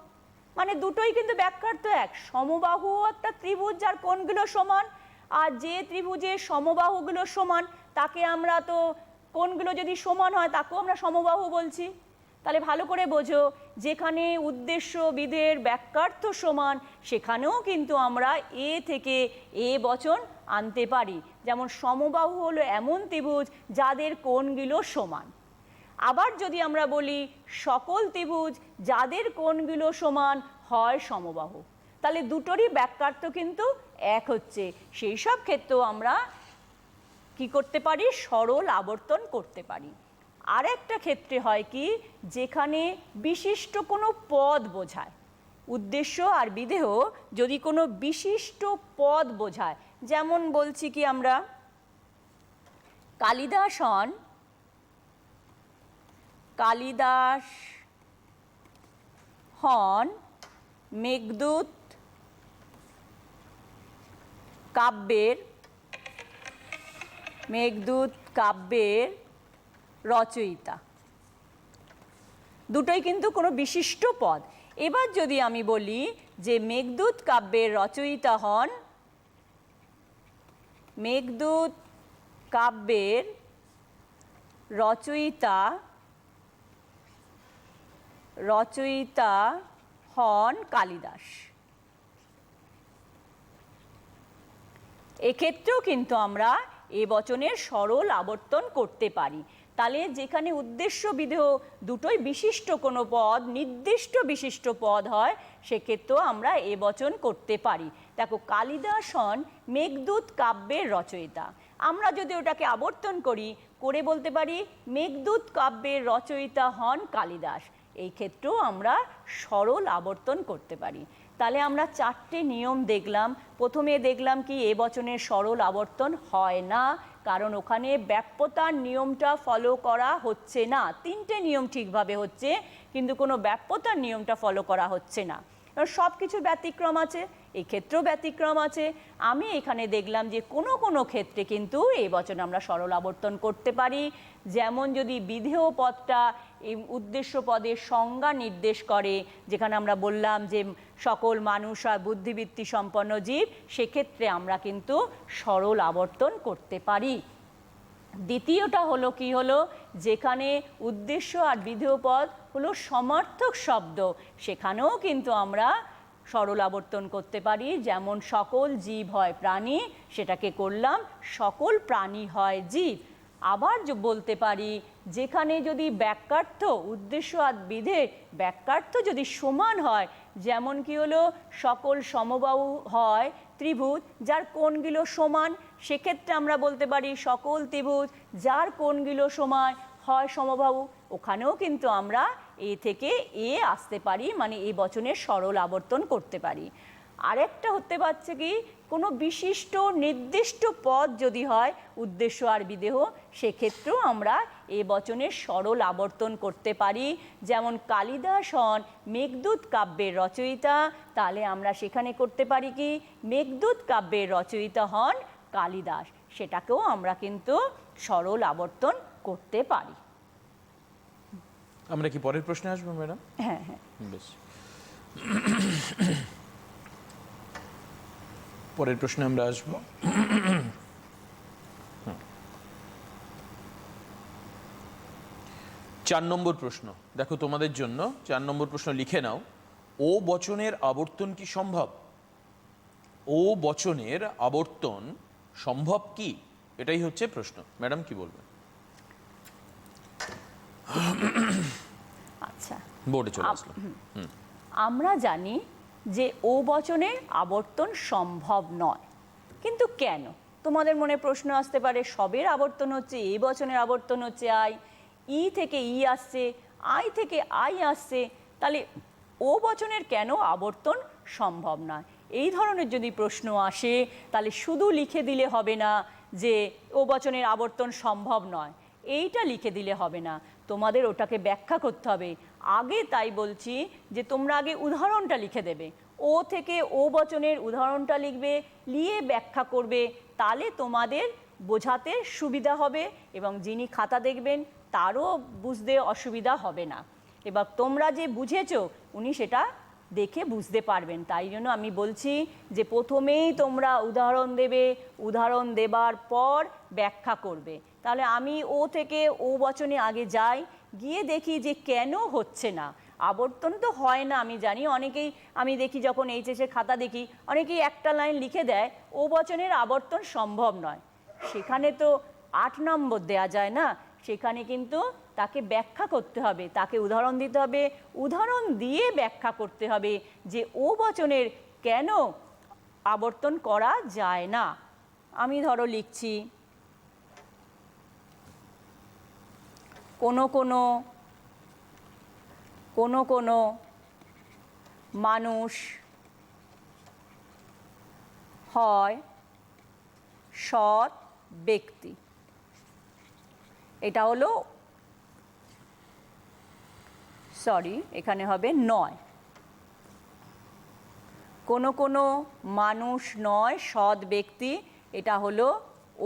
মানে দুটোই কিন্তু ব্যাখ্যার্থ এক। সমবাহু একটা ত্রিভুজ যার কোণগুলো সমান, আর যে ত্রিভুজের সমবাহুগুলো সমান তাকে আমরা তো কোণগুলো যদি সমান হয় তাকেও আমরা সমবাহু বলছি। তাহলে ভালো করে বোঝো, যেখানে উদ্দেশ্য বিধের ব্যাখ্যার্থ সমান সেখানেও কিন্তু আমরা এ থেকে এ বচন আনতে পারি। যেমন সমবাহু হলো এমন ত্রিভুজ যাদের কোণগুলো সমান। আবার যদি আমরা বলি সকল ত্রিভুজ যাদের কোণগুলো সমান হয় সমবাহু, তাহলে দুটোরই ব্যাখ্যার্থ কিন্তু এক হচ্ছে। সেই সব ক্ষেত্রেও আমরা কি করতে পারি, সরল আবর্তন করতে পারি। আর একটা ক্ষেত্রে হয় কি, যেখানে বিশিষ্ট কোনো পদ বোঝায়, উদ্দেশ্য আর বিধেয় যদি কোনো বিশিষ্ট পদ বোঝায়, যেমন বলছি কি আমরা কালিদাস হন মেঘদূত কাব্যের রচয়িতা। দুটোই কিন্তু কোনো বিশিষ্ট পদ। এবার যদি আমি বলি যে মেঘদূত কাব্যের রচয়িতা হন, মেঘদূত কাব্যের রচয়িতা হন কালিদাস, এক্ষেত্রেও কিন্তু আমরা এ বচনের সরল আবর্তন করতে পারি। তাহলে যেখানে উদ্দেশ্য বিধেয় দুটোই বিশিষ্ট কোনো পদ, নির্দিষ্ট বিশিষ্ট পদ হয়, সেক্ষেত্রেও আমরা এ বচন করতে পারি। দেখো, কালিদাস হন মেঘদূত কাব্যের রচয়িতা। আমরা যদি ওটাকে আবর্তন করে বলতে পারি মেঘদূত কাব্যের রচয়িতা হন কালিদাস, এই ক্ষেত্রেও আমরা সরল আবর্তন করতে পারি। তাহলে আমরা চারটে নিয়ম দেখলাম। প্রথমে দেখলাম কি এ বচনের সরল আবর্তন হয় না, কারণ ওখানে ব্যাপ্যতার নিয়মটা ফলো করা হচ্ছে না। তিনটে নিয়ম ঠিকভাবে হচ্ছে, কিন্তু কোনো ব্যাপ্যতার নিয়মটা ফলো করা হচ্ছে না। সব কিছু ব্যতিক্রম আছে, এই ক্ষেত্রেও ব্যতিক্রম আছে। আমি এখানে দেখলাম যে কোনো কোনো ক্ষেত্রে কিন্তু এই বচন আমরা সরল আবর্তন করতে পারি। যেমন যদি বিধেয় পদটা এই উদ্দেশ্য পদের সংজ্ঞা নির্দেশ করে, যেখানে আমরা বললাম যে সকল মানুষ আর বুদ্ধিবৃত্তি সম্পন্ন জীব, সেক্ষেত্রে আমরা কিন্তু সরল আবর্তন করতে পারি। দ্বিতীয়টা হলো কি হলো, যেখানে উদ্দেশ্য আর বিধেয় পদ হলো সমার্থক শব্দ, সেখানেও কিন্তু আমরা সরল আবর্তন করতে পারি। যেমন সকল জীব হয় প্রাণী, সেটাকে করলাম সকল প্রাণী হয় জীব। আবার বলতে পারি, যেখানে যদি ব্যাখ্যার্থ উদ্দেশ্য আর বিধেয় ব্যাখ্যার্থ যদি সমান হয়, যেমন কি হলো সকল সমবাহু হয় ত্রিভুজ যার কোণগুলো সমান, সেক্ষেত্রে আমরা বলতে পারি সকল ত্রিভুজ যার কোণগুলো সমান হয় সমবাহু। ওখানেও কিন্তু আমরা এ থেকে এ আসতে পারি, মানে এই বচনের সরল আবর্তন করতে পারি। আরেকটা হতে পারছে কি, কোনো বিশিষ্ট নির্দিষ্ট পদ যদি হয় উদ্দেশ্য আর বিধেয়, সেক্ষেত্রেও আমরা এ বচনের সরল আবর্তন করতে পারি। যেমন কালিদাস হন মেঘদূত কাব্যের রচয়িতা, তাহলে আমরা সেখানে করতে পারি কি মেঘদূত কাব্যের রচয়িতা হন কালিদাস, সেটাকেও আমরা কিন্তু সরল আবর্তন করতে পারি। আমরা কি পরের প্রশ্নে আসবো ম্যাডাম? হ্যাঁ হ্যাঁ, বেশ। পরের প্রশ্নে আমরা আসব। 4 নম্বর প্রশ্ন দেখো তোমাদের জন্য। 4 নম্বর প্রশ্ন লিখে নাও, ও বচনের আবর্তন কি সম্ভব? ও বচনের আবর্তন সম্ভব কি? এটাই হচ্ছে প্রশ্ন। ম্যাডাম কি বলবেন? আচ্ছা, বোর্ডে চলে আসলো। আমরা জানি যে ও বচনে আবর্তন সম্ভব নয়, কিন্তু কেন? তোমাদের মনে প্রশ্ন আসতে পারে, সবের আবর্তন হচ্ছে, এ বচনের আবর্তন হচ্ছে আই, ই থেকে ই আসছে, আই থেকে আই আসছে, তাহলে ও বচনের কেন আবর্তন সম্ভব নয়? এই ধরনের যদি প্রশ্ন আসে তাহলে শুধু লিখে দিলে হবে না যে ও বচনের আবর্তন সম্ভব নয়, এইটা লিখে দিলে হবে না, তোমাদের ওটাকে ব্যাখ্যা করতে হবে। আগে তাই বলছি যে তোমরা আগে উদাহরণটা লিখে দেবে, ও থেকে ও বচনের উদাহরণটা লিখবে, নিয়ে ব্যাখ্যা করবে, তাহলে তোমাদের বোঝাতে সুবিধা হবে এবং যিনি খাতা দেখবেন তারও বুঝতে অসুবিধা হবে না। এবার তোমরা যে বুঝেছো উনি সেটা দেখে বুঝতে পারবেন। তাই জন্য আমি বলছি যে প্রথমেই তোমরা উদাহরণ দেবে, উদাহরণ দেবার পর ব্যাখ্যা করবে। তাহলে আমি ও থেকে ও বচনে আগে যাই, গিয়ে দেখি যে কেন হচ্ছে না। আবর্তন তো হয় না আমি জানি, অনেকেই আমি দেখি যখন এইচএসের খাতা দেখি অনেকেই একটা লাইন লিখে দেয় ও বচনের আবর্তন সম্ভব নয়, সেখানে তো 8 নম্বর দেয়া যায় না, সেখানে কিন্তু তাকে ব্যাখ্যা করতে হবে, তাকে উদাহরণ দিতে হবে, উদাহরণ দিয়ে ব্যাখ্যা করতে হবে যে ও বচনের কেন আবর্তন করা যায় না। আমি ধরো লিখছি, কোনো কোনো মানুষ হয় সৎ ব্যক্তি, এটা হলো এখানে হবে নয়। কোনো মানুষ নয় সৎ ব্যক্তি, এটা হলো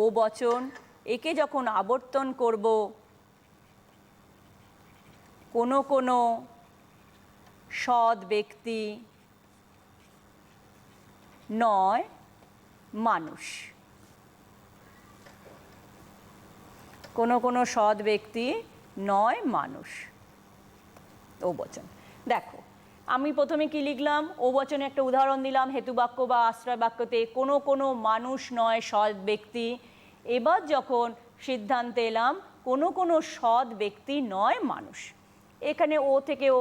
ও বচন। একে যখন আবর্তন করব, কোনো সৎ ব্যক্তি নয় মানুষ, কোনো সৎ ব্যক্তি নয় মানুষ, ও বচন। দেখো আমি প্রথমে কি লিখলাম, ও বচনে একটা উদাহরণ দিলাম হেতুবাক্য বা আশ্রয় বাক্যতে, কোনো মানুষ নয় সৎ ব্যক্তি। এবার যখন সিদ্ধান্তে এলাম কোনো সৎ ব্যক্তি নয় মানুষ, এখানে ও থেকেও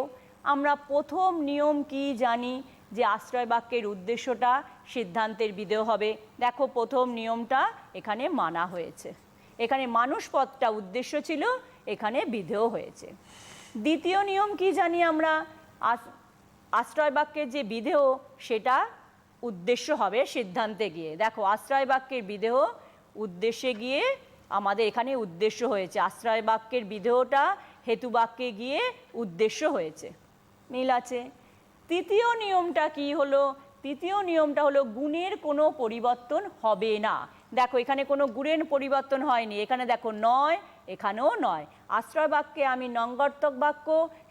আমরা প্রথম নিয়ম কি জানি যে আশ্রয় বাক্যের উদ্দেশ্যটা সিদ্ধান্তের বিধেয় হবে। দেখো প্রথম নিয়মটা এখানে মানা হয়েছে, এখানে মানুষ পদটা উদ্দেশ্য ছিল, এখানে বিধেয় হয়েছে। দ্বিতীয় নিয়ম কি জানি আমরা, আশ্রয় বাক্যের যে বিধেয় সেটা উদ্দেশ্য হবে সিদ্ধান্তে গিয়ে। দেখো আশ্রয় বাক্যের বিধেয় উদ্দেশ্যে গিয়ে আমাদের এখানে উদ্দেশ্য হয়েছে, আশ্রয় বাক্যের বিধেয়টা হেতু বাক্যে গিয়ে উদ্দেশ্য হয়েছে, মিল আছে। তৃতীয় নিয়মটা কি হলো, তৃতীয় নিয়মটা হলো গুণের কোনো পরিবর্তন হবে না। দেখো এখানে কোনো গুণের পরিবর্তন হয়নি, এখানে দেখো নয়, এখানেও নয়। আশ্রয় বাক্যে আমি নঙ্গর্থক বাক্য,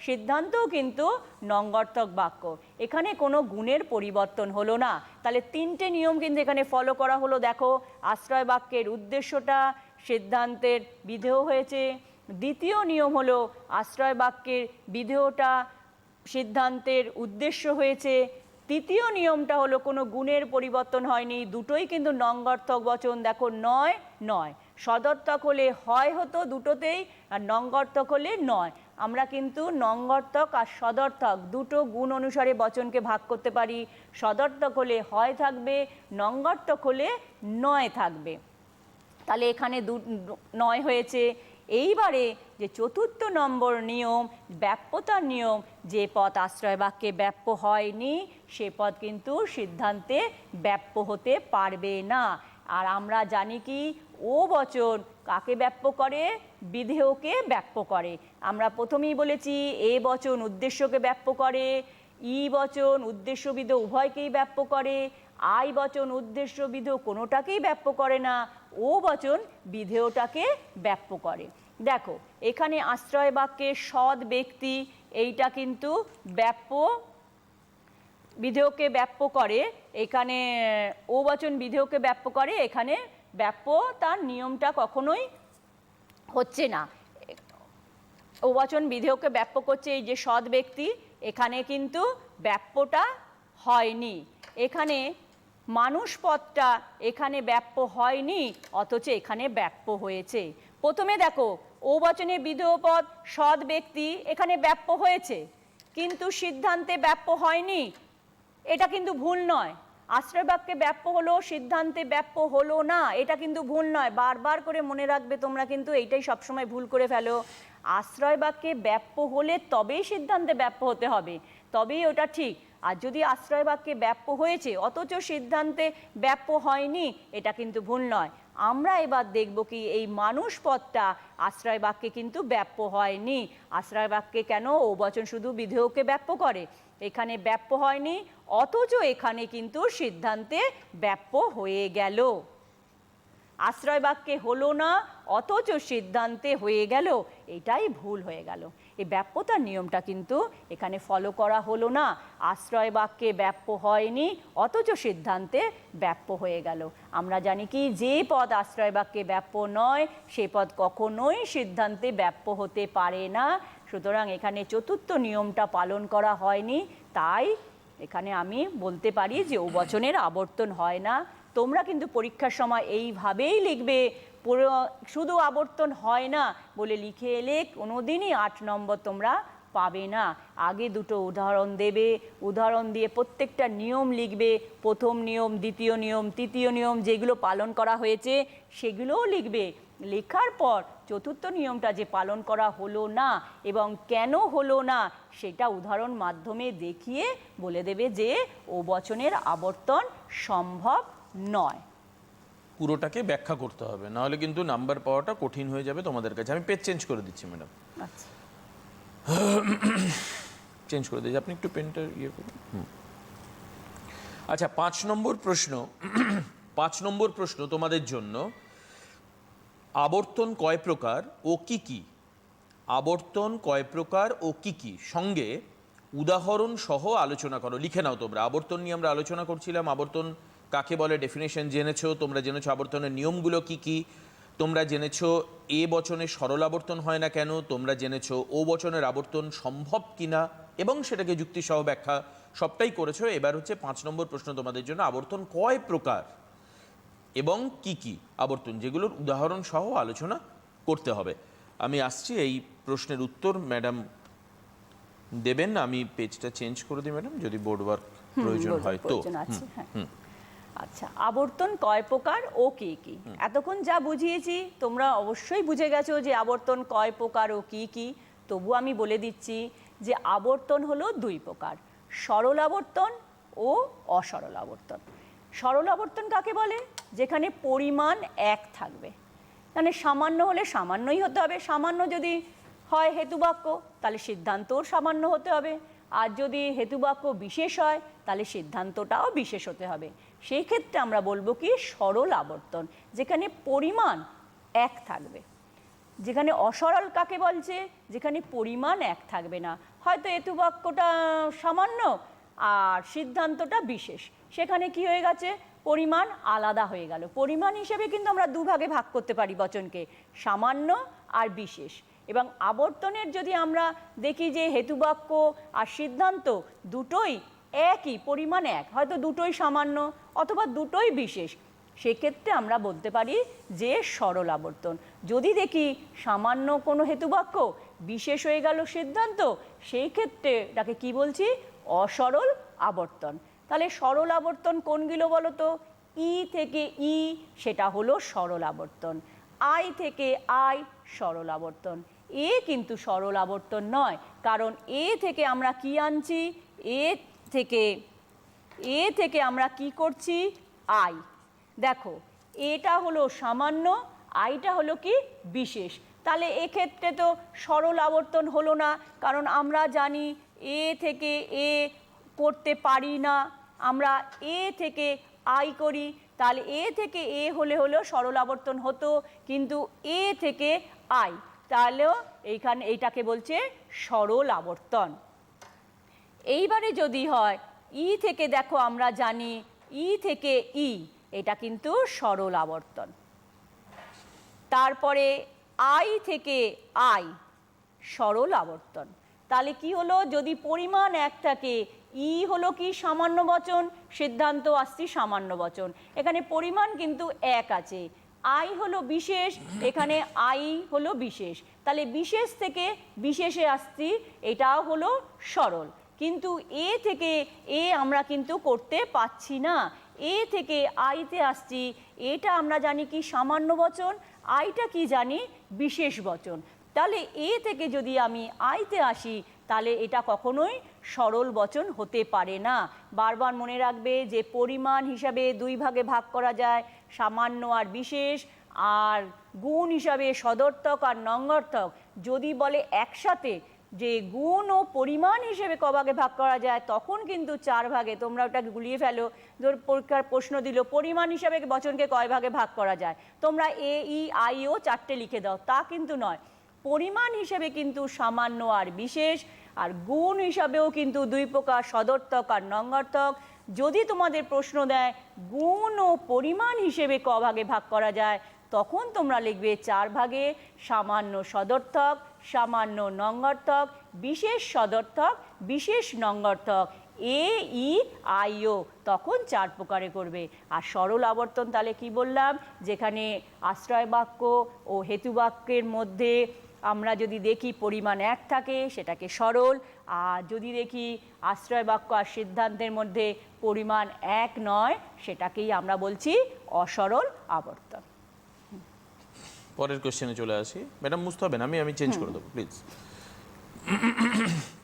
সিদ্ধান্তও কিন্তু নঙ্গর্থক বাক্য, এখানে কোনো গুণের পরিবর্তন হলো না। তাহলে তিনটে নিয়ম কিন্তু এখানে ফলো করা হলো। দেখো আশ্রয় বাক্যের উদ্দেশ্যটা সিদ্ধান্তের বিধেয় হয়েছে, দ্বিতীয় নিয়ম হলো আশ্রয় বাক্যের বিধেয়টা সিদ্ধান্তের উদ্দেশ্য হয়েছে, তৃতীয় নিয়মটা হলো কোনো গুণের পরিবর্তন হয়নি, দুটোই কিন্তু নঙ্গর্থক বচন। দেখো নয় সদর্থক হলে হয় হতো দুটোতেই, আর নঙ্গর্থক হলে নয়। আমরা কিন্তু নঙ্গর্থক আর সদর্থক দুটো গুণ অনুসারে বচনকে ভাগ করতে পারি, সদর্থক হলে হয় থাকবে, নঙ্গর্থক হলে নয় থাকবে। তাহলে এখানে নয় হয়েছে। এইবারে যে চতুর্থ নম্বর নিয়ম, ব্যাপ্যতার নিয়ম, যে পদ আশ্রয় বাক্যে ব্যাপ্য হয়নি সে পদ কিন্তু সিদ্ধান্তে ব্যাপ্য হতে পারবে না। আর আমরা জানি কি ও বচন কাকে ব্যাপ্য করে, বিধেয়কে ব্যাপ্য করে। আমরা প্রথমেই বলেছি এ বচন উদ্দেশ্যকে ব্যাপ্য করে, ই বচন উদ্দেশ্য বিধেয় উভয়কেই ব্যাপ্য করে, আই বচন উদ্দেশ্য বিধেয় কোনোটাকেই ব্যাপ্য করে না, ও বচন বিধেয়টাকে ব্যাপ্য করে। দেখো এখানে আশ্রয় বাক্যে সৎ ব্যক্তি এইটা কিন্তু ব্যাপ্য, বিধেয়কে ব্যাপ্য করে, এখানে ও বচন বিধেয়কে ব্যাপ্য করে, এখানে ব্যাপ্য তার নিয়মটা কখনোই হচ্ছে না। ও বচন বিধেয়কে ব্যাপ্য করছে এই যে সৎ ব্যক্তি, এখানে কিন্তু ব্যাপ্যটা হয়নি, এখানে মানুষ পদটা এখানে ব্যাপ্য হয়নি, অথচ এখানে ব্যাপ্য হয়েছে। প্রথমে দেখো ও বচনে বিধেয় পদ সৎ ব্যক্তি এখানে ব্যাপ্য হয়েছে, কিন্তু সিদ্ধান্তে ব্যাপ্য হয়নি, এটা কিন্তু ভুল নয়। আশ্রয় বাক্যে ব্যাপ্য হলো, সিদ্ধান্তে ব্যাপ্য হলো না, এটা কিন্তু ভুল নয়। বারবার করে মনে রাখবে, তোমরা কিন্তু এইটাই সবসময় ভুল করে ফেলো। আশ্রয় বাক্যে ব্যাপ্য হলে তবেই সিদ্ধান্তে ব্যাপ্য হতে হবে, তবেই ওটা ঠিক। আর যদি আশ্রয় বাক্যে ব্যাপ্য হয়েছে অথচ সিদ্ধান্তে ব্যাপ্য হয়নি, এটা কিন্তু ভুল নয়। আমরা এবার দেখব কি এই মানুষ পদটা আশ্রয় বাক্যে কিন্তু ব্যাপ্য হয়নি। আশ্রয় বাক্যে কেন ও বচন শুধু বিধেয়কে ব্যাপ্য করে, এখানে ব্যাপ্য হয়নি, অথচ এখানে কিন্তু সিদ্ধান্তে ব্যাপ্য হয়ে গেল। আশ্রয় বাক্যে হলো না অথচ সিদ্ধান্তে হয়ে গেল, এটাই ভুল হয়ে গেল। এই ব্যাপ্যতার নিয়মটা কিন্তু এখানে ফলো করা হলো না। আশ্রয় বাক্যে ব্যাপ্য হয়নি অথচ সিদ্ধান্তে ব্যাপ্য হয়ে গেল। আমরা জানি কি, যে পদ আশ্রয় বাক্যে ব্যাপ্য নয় সে পদ কখনোই সিদ্ধান্তে ব্যাপ্য হতে পারে না। সুতরাং এখানে চতুর্থ নিয়মটা পালন করা হয়নি, তাই এখানে আমি বলতে পারি যে ও বচনের আবর্তন হয় না। তোমরা কিন্তু পরীক্ষার সময় এইভাবেই লিখবে, শুধু আবর্তন হয় না বলে লিখে এলে কোনোদিনই 8 নম্বর তোমরা পাবে না। আগে দুটো উদাহরণ দেবে, উদাহরণ দিয়ে প্রত্যেকটা নিয়ম লিখবে, প্রথম নিয়ম, দ্বিতীয় নিয়ম, তৃতীয় নিয়ম যেগুলো পালন করা হয়েছে সেগুলোও লিখবে। লেখার পর চতুর্থ নিয়মটা যে পালন করা হলো না এবং কেন হলো না সেটা উদাহরণ মাধ্যমে দেখিয়ে বলে দেবে যে ও বচনের আবর্তন সম্ভব নয়। পুরোটাকে ব্যাখ্যা করতে হবে, নাহলে কিন্তু নাম্বার পাওয়াটা কঠিন হয়ে যাবে তোমাদের কাছে। আমি পেজ চেঞ্জ করে দিচ্ছি ম্যাডাম, আচ্ছা, চেঞ্জ করে দিচ্ছি, আপনি একটু পেনটা ইয়ে করুন। আচ্ছা, 5 নম্বর প্রশ্ন। 5 নম্বর প্রশ্ন তোমাদের জন্য, আবর্তন কয় প্রকার ও কি কি? আবর্তন কয় প্রকার ও কি কি, সঙ্গে উদাহরণ সহ আলোচনা করো। লিখে নাও তোমরা। আবর্তন নিয়ে আমরা আলোচনা করছিলাম, আবর্তন কাকে বলে ডেফিনেশন জেনেছো, তোমরা জেনেছো আবর্তনের নিয়মগুলো কি কি, তোমরা জেনেছো এ বচনে সরল আবর্তন হয় না কেন, তোমরা জেনেছো ও বচনের আবর্তন সম্ভব কিনা এবং সেটাকে যুক্তিসহ ব্যাখ্যা, সবটাই করেছো। এবার হচ্ছে 5 নম্বর প্রশ্ন তোমাদের জন্য, আবর্তন কয় প্রকার এবং কি কি আবর্তন, যেগুলোর উদাহরণ সহ আলোচনা করতে হবে। আমি আসছি, এই প্রশ্নের উত্তর ম্যাডাম দেবেন। আমি পেজটা চেঞ্জ করে দিই ম্যাডাম, যদি বোর্ড ওয়ার্ক প্রয়োজন হয় তো। আচ্ছা, আবর্তন কয় প্রকার ও কি কি, এতক্ষণ যা বুঝিয়েছি তোমরা অবশ্যই বুঝে গেছো যে আবর্তন কয় প্রকার ও কি কি। তবু আমি বলে দিচ্ছি যে আবর্তন হলো 2 প্রকার, সরল আবর্তন ও অসরল আবর্তন। সরল আবর্তন কাকে বলে? যেখানে পরিমাণ 1 থাকবে, মানে সামান্য হলে সামান্যই হতে হবে। সামান্য যদি হয় হেতুবাক্য তাহলে সিদ্ধান্তও সামান্য হতে হবে, আর যদি হেতুবাক্য বিশেষ হয় তাহলে সিদ্ধান্তটাও বিশেষ হতে হবে। সেই ক্ষেত্রে আমরা বলবো কি সরল আবর্তন, যেখানে পরিমাণ 1 থাকবে। যেখানে অসরল কাকে বলছে? যেখানে পরিমাণ 1 থাকবে না, হয়তো হেতুবাক্যটা সামান্য আর সিদ্ধান্তটা বিশেষ, সেখানে কি হয়ে গেছে, পরিমাণ আলাদা হয়ে গেল। পরিমাণ হিসেবে কিন্তু আমরা 2 ভাগে ভাগ করতে পারি বচনকে, সামান্য আর বিশেষ। এবং আবর্তনের যদি আমরা দেখি যে হেতুবাক্য আর সিদ্ধান্ত দুটোই একই, পরিমাণ 1, হয়তো দুটোই সামান্য অথবা দুটোই বিশেষ, সেক্ষেত্রে আমরা বলতে পারি যে সরল আবর্তন। যদি দেখি সামান্য কোনো হেতুবাক্য বিশেষ হয়ে গেল সিদ্ধান্ত, সেই ক্ষেত্রে এটাকে কি বলছি, অসরল আবর্তন। তাহলে সরল আবর্তন কোনগুলো বলো তো? ই থেকে ই, সেটা হলো সরল আবর্তন। আই থেকে আই, সরল আবর্তন। এ কিন্তু সরল আবর্তন নয়, কারণ এ থেকে আমরা কি আনছি, এ থেকে আমরা কি করছি, আই। দেখো, এটা হলো সামান্য, আইটা হলো কি বিশেষ। তাহলে এক্ষেত্রে তো সরল আবর্তন হলো না, কারণ আমরা জানি এ থেকে এ করতে পারি না, আমরা এ থেকে আই করি। তাহলে এ থেকে এ হলো সরল আবর্তন হতো, কিন্তু এ থেকে আই, তাহলেও এইখানে এইটাকে বলছে সরল আবর্তন। এইবারে যদি হয় ই থেকে, দেখো আমরা জানি ই থেকে ই, এটা কিন্তু সরল আবর্তন। তারপরে আই থেকে আই, সরল আবর্তন। তাহলে কি হলো, যদি পরিমাণ 1 থাকে, ই হলো কি সামান্য বচন, সিদ্ধান্ত আসছি সামান্য বচন, এখানে পরিমাণ কিন্তু 1 আছে, আই হলো বিশেষ, এখানে আই হলো বিশেষ, তাহলে বিশেষ থেকে বিশেষে আসছি, এটাও হলো সরল। কিন্তু এ থেকে এ আমরা কিন্তু করতে পাচ্ছি না, এ থেকে আইতে আসছি, এটা আমরা জানি কি সামান্য বচন, আইটা কি জানি বিশেষ বচন। তাহলে এ থেকে যদি আমি আইতে আসি তাহলে এটা কখনোই সরল বচন হতে পারে না। বারবার মনে রাখবে যে পরিমাণ হিসাবে দুই ভাগে ভাগ করা যায়, সামান্য আর বিশেষ, আর গুণ হিসাবে সদর্থক আর নঙ্গর্থক। যদি বলে একসাথে যে গুণ ও পরিমাণ হিসেবে কভাগে ভাগ করা যায় তখন কিন্তু 4 ভাগে, তোমরা ওটাকে গুলিয়ে ফেলো। ধর পরীক্ষার প্রশ্ন দিল পরিমাণ হিসাবে বচনকে কয় ভাগে ভাগ করা যায়, তোমরা এ ই আই ও 4টে লিখে দাও, তা কিন্তু নয়। পরিমাণ হিসেবে কিন্তু সামান্য আর বিশেষ, আর গুণ হিসাবেও কিন্তু 2 প্রকার, সদর্থক আর নঙ্গর্থক। যদি তোমাদের প্রশ্ন দেয় গুণ ও পরিমাণ হিসেবে ক ভাগে ভাগ করা যায় তখন তোমরা লিখবে 4 ভাগে, সামান্য সদর্থক, সামান্য নঙ্গর্থক, বিশেষ সদর্থক, বিশেষ নঙ্গর্থক, এ ই আই ও, তখন 4 প্রকারে করবে। আর সরল আবর্তন তাহলে কি বললাম, যেখানে আশ্রয় বাক্য ও হেতু বাক্যের মধ্যে আমরা যদি দেখি পরিমাণ 1 থাকে সেটাকে সরল, আর যদি দেখি আশ্রয় বাক্য আর সিদ্ধান্তের মধ্যে পরিমাণ 1 নয় সেটাকেই আমরা বলছি অসরল আবর্তন। পরের কোশ্চেনে চলে আসি। ম্যাডাম বুঝতে হবে না, আমি চেঞ্জ করে দেবো প্লিজ।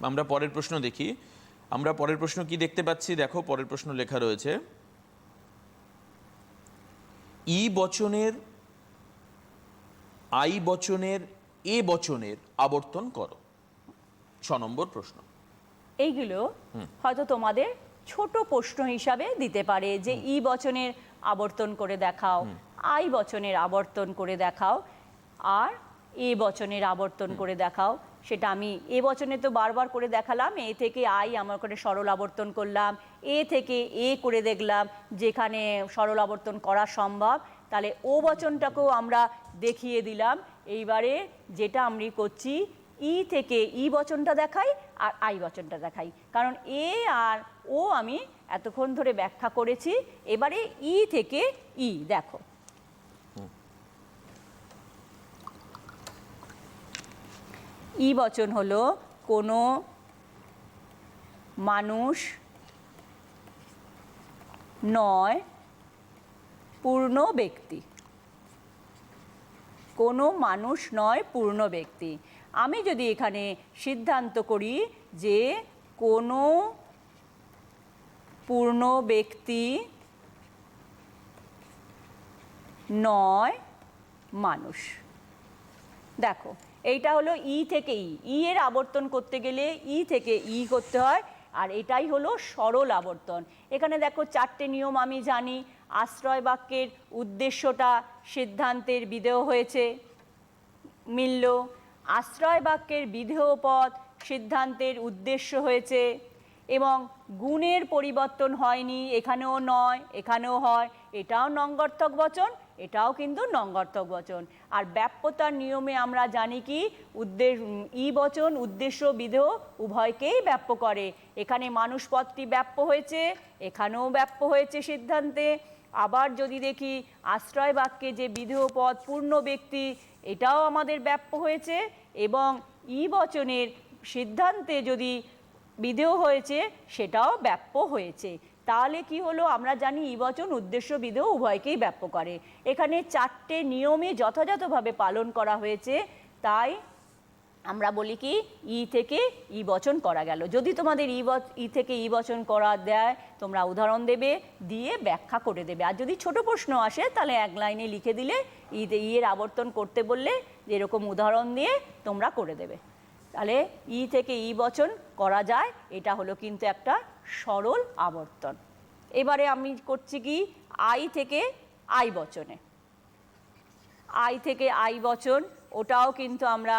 আমরা পরের প্রশ্ন দেখি। আমরা পরের প্রশ্ন কি দেখতে পাচ্ছি, দেখো পরের প্রশ্ন লেখা রয়েছে ই বচনের আই বচনের এ বচনের আবর্তন করো। 6 নম্বর প্রশ্ন। এইগুলো হয়তো তোমাদের ছোট প্রশ্ন হিসাবে দিতে পারে যে ই বচনের আবর্তন করে দেখাও, আই বচনের আবর্তন করে দেখাও, আর এ বচনের আবর্তন করে দেখাও। সেটা আমি এ বচনে তো বারবার করে দেখালাম, এ থেকে আই আমার করে সরল আবর্তন করলাম, এ থেকে এ করে দেখলাম যেখানে সরল আবর্তন করা সম্ভব। তাহলে ও বচনটাকেও আমরা দেখিয়ে দিলাম। এইবারে যেটা আমরা করছি ই থেকে ই বচনটা দেখাই আর আই বচনটা দেখাই, কারণ এ আর ও আমি এতক্ষণ ধরে ব্যাখ্যা করেছি। এবারে ই থেকে ই দেখো। ই বচন হলো কোনো মানুষ নয় পূর্ণ ব্যক্তি, কোনো মানুষ নয় পূর্ণ ব্যক্তি। আমি যদি এখানে সিদ্ধান্ত করি যে কোনো পূর্ণ ব্যক্তি নয় মানুষ, দেখো এইটা হলো ই থেকে ই এর আবর্তন করতে গেলে ই থেকে ই করতে হয়, আর এটাই হলো সরল আবর্তন। এখানে দেখো 4টে নিয়ম আমি জানি। আশ্রয় বাক্যের উদ্দেশ্যটা সিদ্ধান্তের বিধেয় হয়েছে, মিলল। আশ্রয় বাক্যের বিধেয় পদ সিদ্ধান্তের উদ্দেশ্য হয়েছে, এবং গুণের পরিবর্তন হয়নি, এখানেও নয় এখানেও হয়, এটাও নঙ্গর্থক বচন, এটাও কিন্তু নঙ্গর্থক বচন। আর ব্যাপ্যতার নিয়মে আমরা জানি কি ই বচন উদ্দেশ্য বিধেয় উভয়কেই ব্যাপ্য করে। এখানে মানুষ পদটি ব্যাপ্য হয়েছে, এখানেও ব্যাপ্য হয়েছে সিদ্ধান্তে। আবার যদি দেখি আশ্রয় বাক্যে যে বিধেয় পদ পূর্ণ ব্যক্তি, এটাও আমাদের ব্যাপ্য হয়েছে, এবং ই বচনের সিদ্ধান্তে যদি বিধেয় হয়েছে সেটাও ব্যাপ্য হয়েছে। তাহলে কি হলো, আমরা জানি ই বচন উদ্দেশ্য বিধেয় উভয়কেই ব্যাপ্য করে। এখানে 4টে নিয়মে যথাযথভাবে পালন করা হয়েছে, তাই আমরা বলি কি ই থেকে ই বচন করা গেল। যদি তোমাদের ই থেকে ই বচন করা দেয় তোমরা উদাহরণ দেবে, দিয়ে ব্যাখ্যা করে দেবে। আর যদি ছোট প্রশ্ন আসে তাহলে 1 লাইনে লিখে দিলে ই এর আবর্তন করতে বললে যেরকম উদাহরণ দিয়ে তোমরা করে দেবে। তাহলে ই থেকে ই বচন করা যায়, এটা হলো কিন্তু একটা সরল আবর্তন। এবারে আমি করছি কি আই থেকে আই বচনে, আই থেকে আই বচন, ওটাও কিন্তু আমরা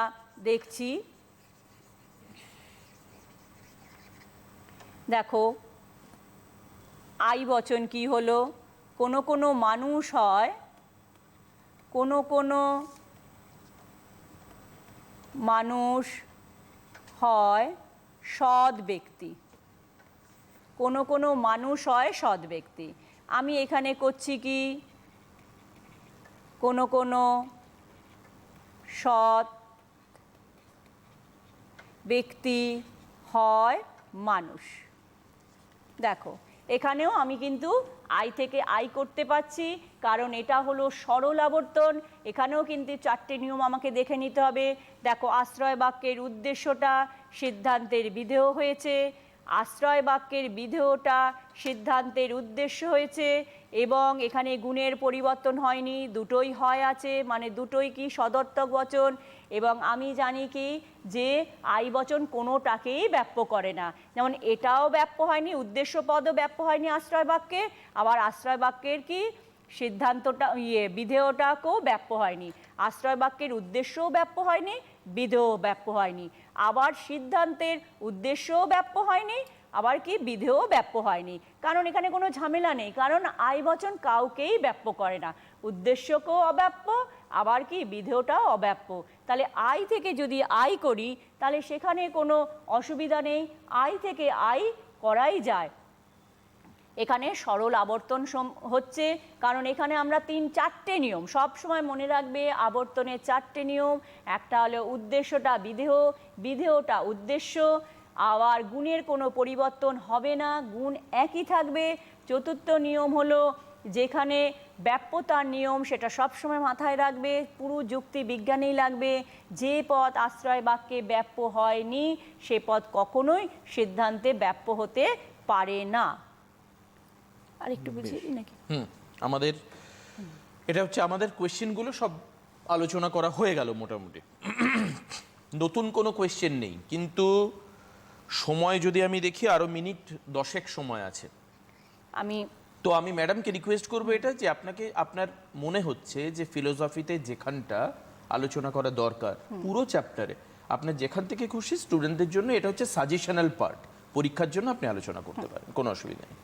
দেখছি। দেখো আই বচন কি হলো, কোনো কোনো মানুষ হয়, কোনো কোনো মানুষ হয় সৎ ব্যক্তি, কোনো কোনো মানুষ হয় সৎ ব্যক্তি। আমি এখানে করছি কি কোনো কোনো সৎ ব্যক্তি হয় মানুষ। দেখো এখানেও আমি কিন্তু আই থেকে আই করতে পারছি, কারণ এটা হলো সরল আবর্তন। এখানেও কিন্তু 4টে নিয়ম আমাকে দেখে নিতে হবে। দেখো আশ্রয় বাক্যের উদ্দেশ্যটা সিদ্ধান্তের বিধেয় হয়েছে, আশ্রয় বাক্যের বিধেয়টা সিদ্ধান্তের উদ্দেশ্য হয়েছে, এবং এখানে গুণের পরিবর্তন হয়নি, দুটোই হয় আছে, মানে দুটোই কি সদর্থক বচন। এবং আমি জানি কি যে আই বচন কোনোটাকেই ব্যাপ্য করে না, যেমন এটাও ব্যাপ্য হয়নি, উদ্দেশ্য পদও ব্যাপ্য হয়নি আশ্রয় বাক্যে, আবার আশ্রয় বাক্যের কি সিদ্ধান্তটা বিধেয়টাকেও ব্যাপ্য হয়নি, আশ্রয় বাক্যের উদ্দেশ্যও ব্যাপ্য হয়নি, বিধেয় ব্যাপ্য হয়নি, আবার সিদ্ধান্তের উদ্দেশ্যও ব্যাপ্য হয়নি, আবার কি বিধেয় ব্যাপ্য হয়নি। কারণ এখানে কোনো ঝামেলা নেই, কারণ আই বচন কাউকেই ব্যাপ্য করে না, উদ্দেশ্যকেও অব্যাপ্য, আবার কি বিধেয়টাও অব্যাপ্য। তাহলে আই থেকে যদি আই করি তাহলে সেখানে কোনো অসুবিধা নেই, আই থেকে আই করাই যায়। এখানে সরল আবর্তন হচ্ছে, কারণ এখানে আমরা 4টে নিয়ম সব সময় মনে রাখবে। আবর্তনের 4টে নিয়ম, একটা হলো উদ্দেশ্যটা বিধেয়, বিধেয়টা উদ্দেশ্য, আবার গুণের কোনো পরিবর্তন হবে না, গুণ একই থাকবে। চতুর্থ নিয়ম হলো যেখানে ব্যাপ্যতার নিয়ম, সেটা সবসময় মাথায় রাখবে, পুরো যুক্তি বিজ্ঞানেই লাগবে। যে পদ আশ্রয় বাক্যে ব্যাপ্য হয়নি সে পদ কখনোই সিদ্ধান্তে ব্যাপ্য হতে পারে না। আর একটু বুঝিয়ে দিই নাকি? আমাদের এটা হচ্ছে আমাদের কোয়েশ্চেনগুলো সব আলোচনা করা হয়ে গেল মোটামুটি। নতুন কোনো কোয়েশ্চেন নেই, কিন্তু সময় যদি আমি দেখি আরো মিনিট 10 সময় আছে। আমি ম্যাডামকে রিকোয়েস্ট করবো এটা যে আপনার মনে হচ্ছে যে ফিলোসফিতে যেখানটা আলোচনা করা দরকার পুরো চ্যাপ্টারে, আপনার যেখান থেকে খুশি স্টুডেন্টদের জন্য এটা হচ্ছে সাজেশনাল পার্ট, পরীক্ষার জন্য আপনি আলোচনা করতে পারেন, কোনো অসুবিধা নেই।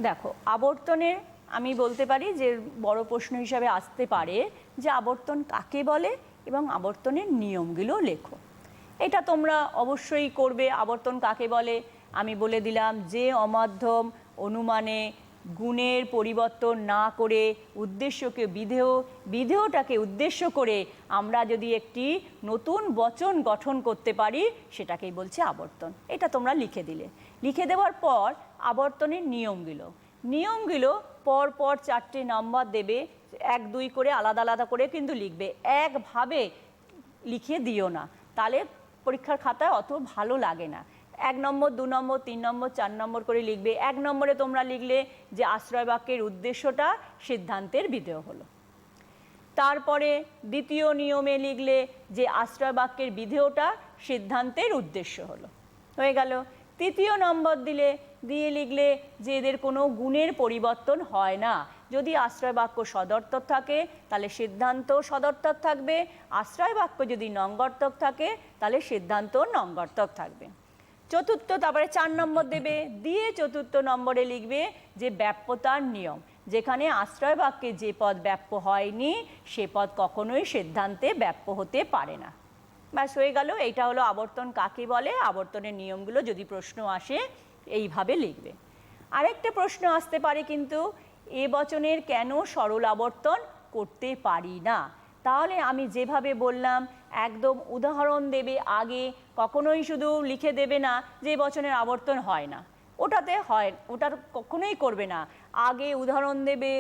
দেখো আবর্তনে আমি বলতে পারি যে বড় প্রশ্ন হিসাবে আসতে পারে যে আবর্তন কাকে বলে এবং আবর্তনের নিয়মগুলো লেখো। এটা তোমরা অবশ্যই করবে। আবর্তন কাকে বলে আমি বলে দিলাম, যে অমাধ্যম অনুমানে গুণের পরিবর্তন না করে উদ্দেশ্যকে বিধেয়, বিধেয়টাকে উদ্দেশ্য করে আমরা যদি একটি নতুন বচন গঠন করতে পারি সেটাকেই বলছে আবর্তন। এটা তোমরা লিখে দিলে। লিখে দেওয়ার পর আবর্তনের নিয়মগুলো পর পর 4টে নাম্বার দেবে, 1 2 করে আলাদা আলাদা করে কিন্তু লিখবে, একভাবে লিখে দিও না, তাহলে পরীক্ষার খাতায় অত ভালো লাগে না। 1 নম্বর 2 নম্বর 3 নম্বর 4 নম্বর করে লিখবে। 1 নম্বরে তোমরা লিখলে যে আশ্রয় বাক্যের উদ্দেশ্যটা সিদ্ধান্তের বিধেয় হলো। তারপরে দ্বিতীয় নিয়মে লিখলে যে আশ্রয় বাক্যের বিধেয়টা সিদ্ধান্তের উদ্দেশ্য হলো, হয়ে গেল। তৃতীয় নম্বর দিয়ে লিখলে যে এদের কোনো গুণের পরিবর্তন হয় না। যদি আশ্রয় বাক্য সদর্থক থাকে তাহলে সিদ্ধান্ত সদর্থক থাকবে, আশ্রয় বাক্য যদি নঙ্গর্থক থাকে তাহলে সিদ্ধান্ত নঙ্গর্থক থাকবে। চতুর্থ, তারপরে 4 নম্বর দেবে, দিয়ে চতুর্থ নম্বরে লিখবে যে ব্যাপ্যতার নিয়ম, যেখানে আশ্রয় বাক্যে যে পদ ব্যাপ্য হয়নি সে পদ কখনোই সিদ্ধান্তে ব্যাপ্য হতে পারে না। ব্যাস হয়ে গেল। এইটা হলো আবর্তন কাকে বলে, আবর্তনের নিয়মগুলো যদি প্রশ্ন আসে এইভাবে লিখবে। আরেকটা প্রশ্ন আসতে পারে কিন্তু এ বচনের কেন সরল আবর্তন করতে পারি না। তাহলে আমি যেভাবে বললাম একদম উদাহরণ দেবে আগে, কখনোই শুধু লিখে দেবে না যে বচনের আবর্তন হয় না, ওটাতে হয়, ওটা কখনোই করবে না। আগে উদাহরণ দেবে,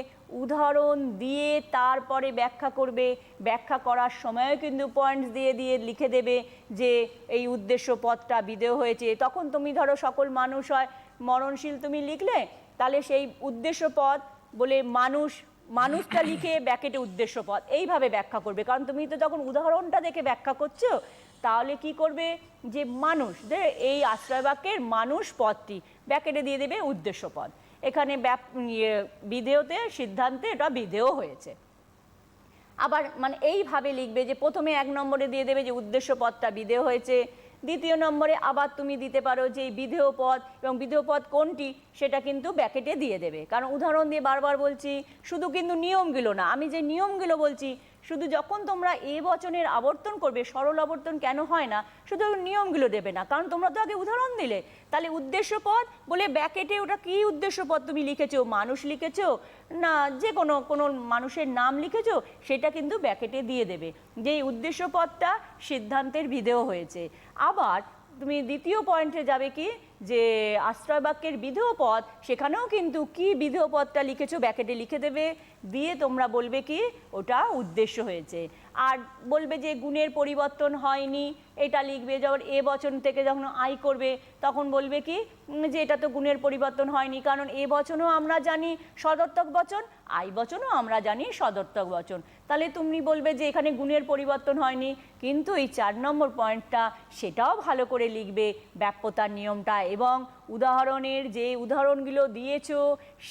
উদাহরণ দিয়ে তারপরে ব্যাখ্যা করবে। ব্যাখ্যা করার সময়ও কিন্তু পয়েন্টস দিয়ে দিয়ে লিখে দেবে যে এই উদ্দেশ্য পদটা বিধেয় হয়েছে। তখন তুমি ধরো সকল মানুষ হয় মরণশীল, তুমি লিখলে তাহলে সেই উদ্দেশ্য পদ বলে মানুষটা লিখে ব্যাকেটে উদ্দেশ্য পদ, এইভাবে ব্যাখ্যা করবে। কারণ তুমি তো যখন উদাহরণটা দেখে ব্যাখ্যা করছো, তাহলে কি করবে যে মানুষ এই আশ্রয় বাক্যের মানুষ পদটি ব্যাকেটে দিয়ে দেবে উদ্দেশ্য পদ। এখানে বিধেয়তে সিদ্ধান্তে এটা বিধেয় হয়েছে। আবার মানে এইভাবে লিখবে যে প্রথমে 1 নম্বরে দিয়ে দেবে যে উদ্দেশ্য পদটা বিধেয় হয়েছে, দ্বিতীয় নম্বরে আবার তুমি দিতে পারো যে বিধেয় পদ, এবং বিধেয় পদ কোনটি সেটা কিন্তু ব্যাকেটে দিয়ে দেবে। কারণ উদাহরণ দিয়ে বারবার বলছি, শুধু কিন্তু নিয়মগুলো না, আমি যে নিয়মগুলো বলছি শুধু যখন তোমরা এ বচনের আবর্তন করবে, সরল আবর্তন কেন হয় না, শুধু নিয়মগুলো দেবে না, কারণ তোমরা তো আগে উদাহরণ দিলে। তাহলে উদ্দেশ্য পদ বলে ব্যাকেটে ওটা কি উদ্দেশ্য পদ তুমি লিখেছো, মানুষ লিখেছো না যে কোনো কোনো মানুষের নাম লিখেছো, সেটা কিন্তু ব্যাকেটে দিয়ে দেবে, যে এই উদ্দেশ্য পদটা সিদ্ধান্তের বিধেয় হয়েছে। আবার তুমি দ্বিতীয় পয়েন্টে যাবে কি, যে আশ্রয় বাক্যের বিধেয় পদ, সেখানেও কিন্তু কি বিধেয় পদটা লিখেছো ব্যাকেটে লিখে দেবে, দিয়ে তোমরা বলবে কি ওটা উদ্দেশ্য হয়েছে। আর বলবে যে গুণের পরিবর্তন হয়নি, এটা লিখবে। যখন এ বচন থেকে যখন আই করবে তখন বলবে কি যে এটা তো গুণের পরিবর্তন হয়নি, কারণ এ বচনও আমরা জানি সদর্থক বচন, আই বচনও আমরা জানি সদর্থক বচন। তাহলে তুমি বলবে যে এখানে গুণের পরিবর্তন হয়নি, কিন্তু এই 4 নম্বর পয়েন্টটা সেটাও ভালো করে লিখবে, ব্যাপ্যতার নিয়মটা, এবং উদাহরণের যে উদাহরণগুলো দিয়েছো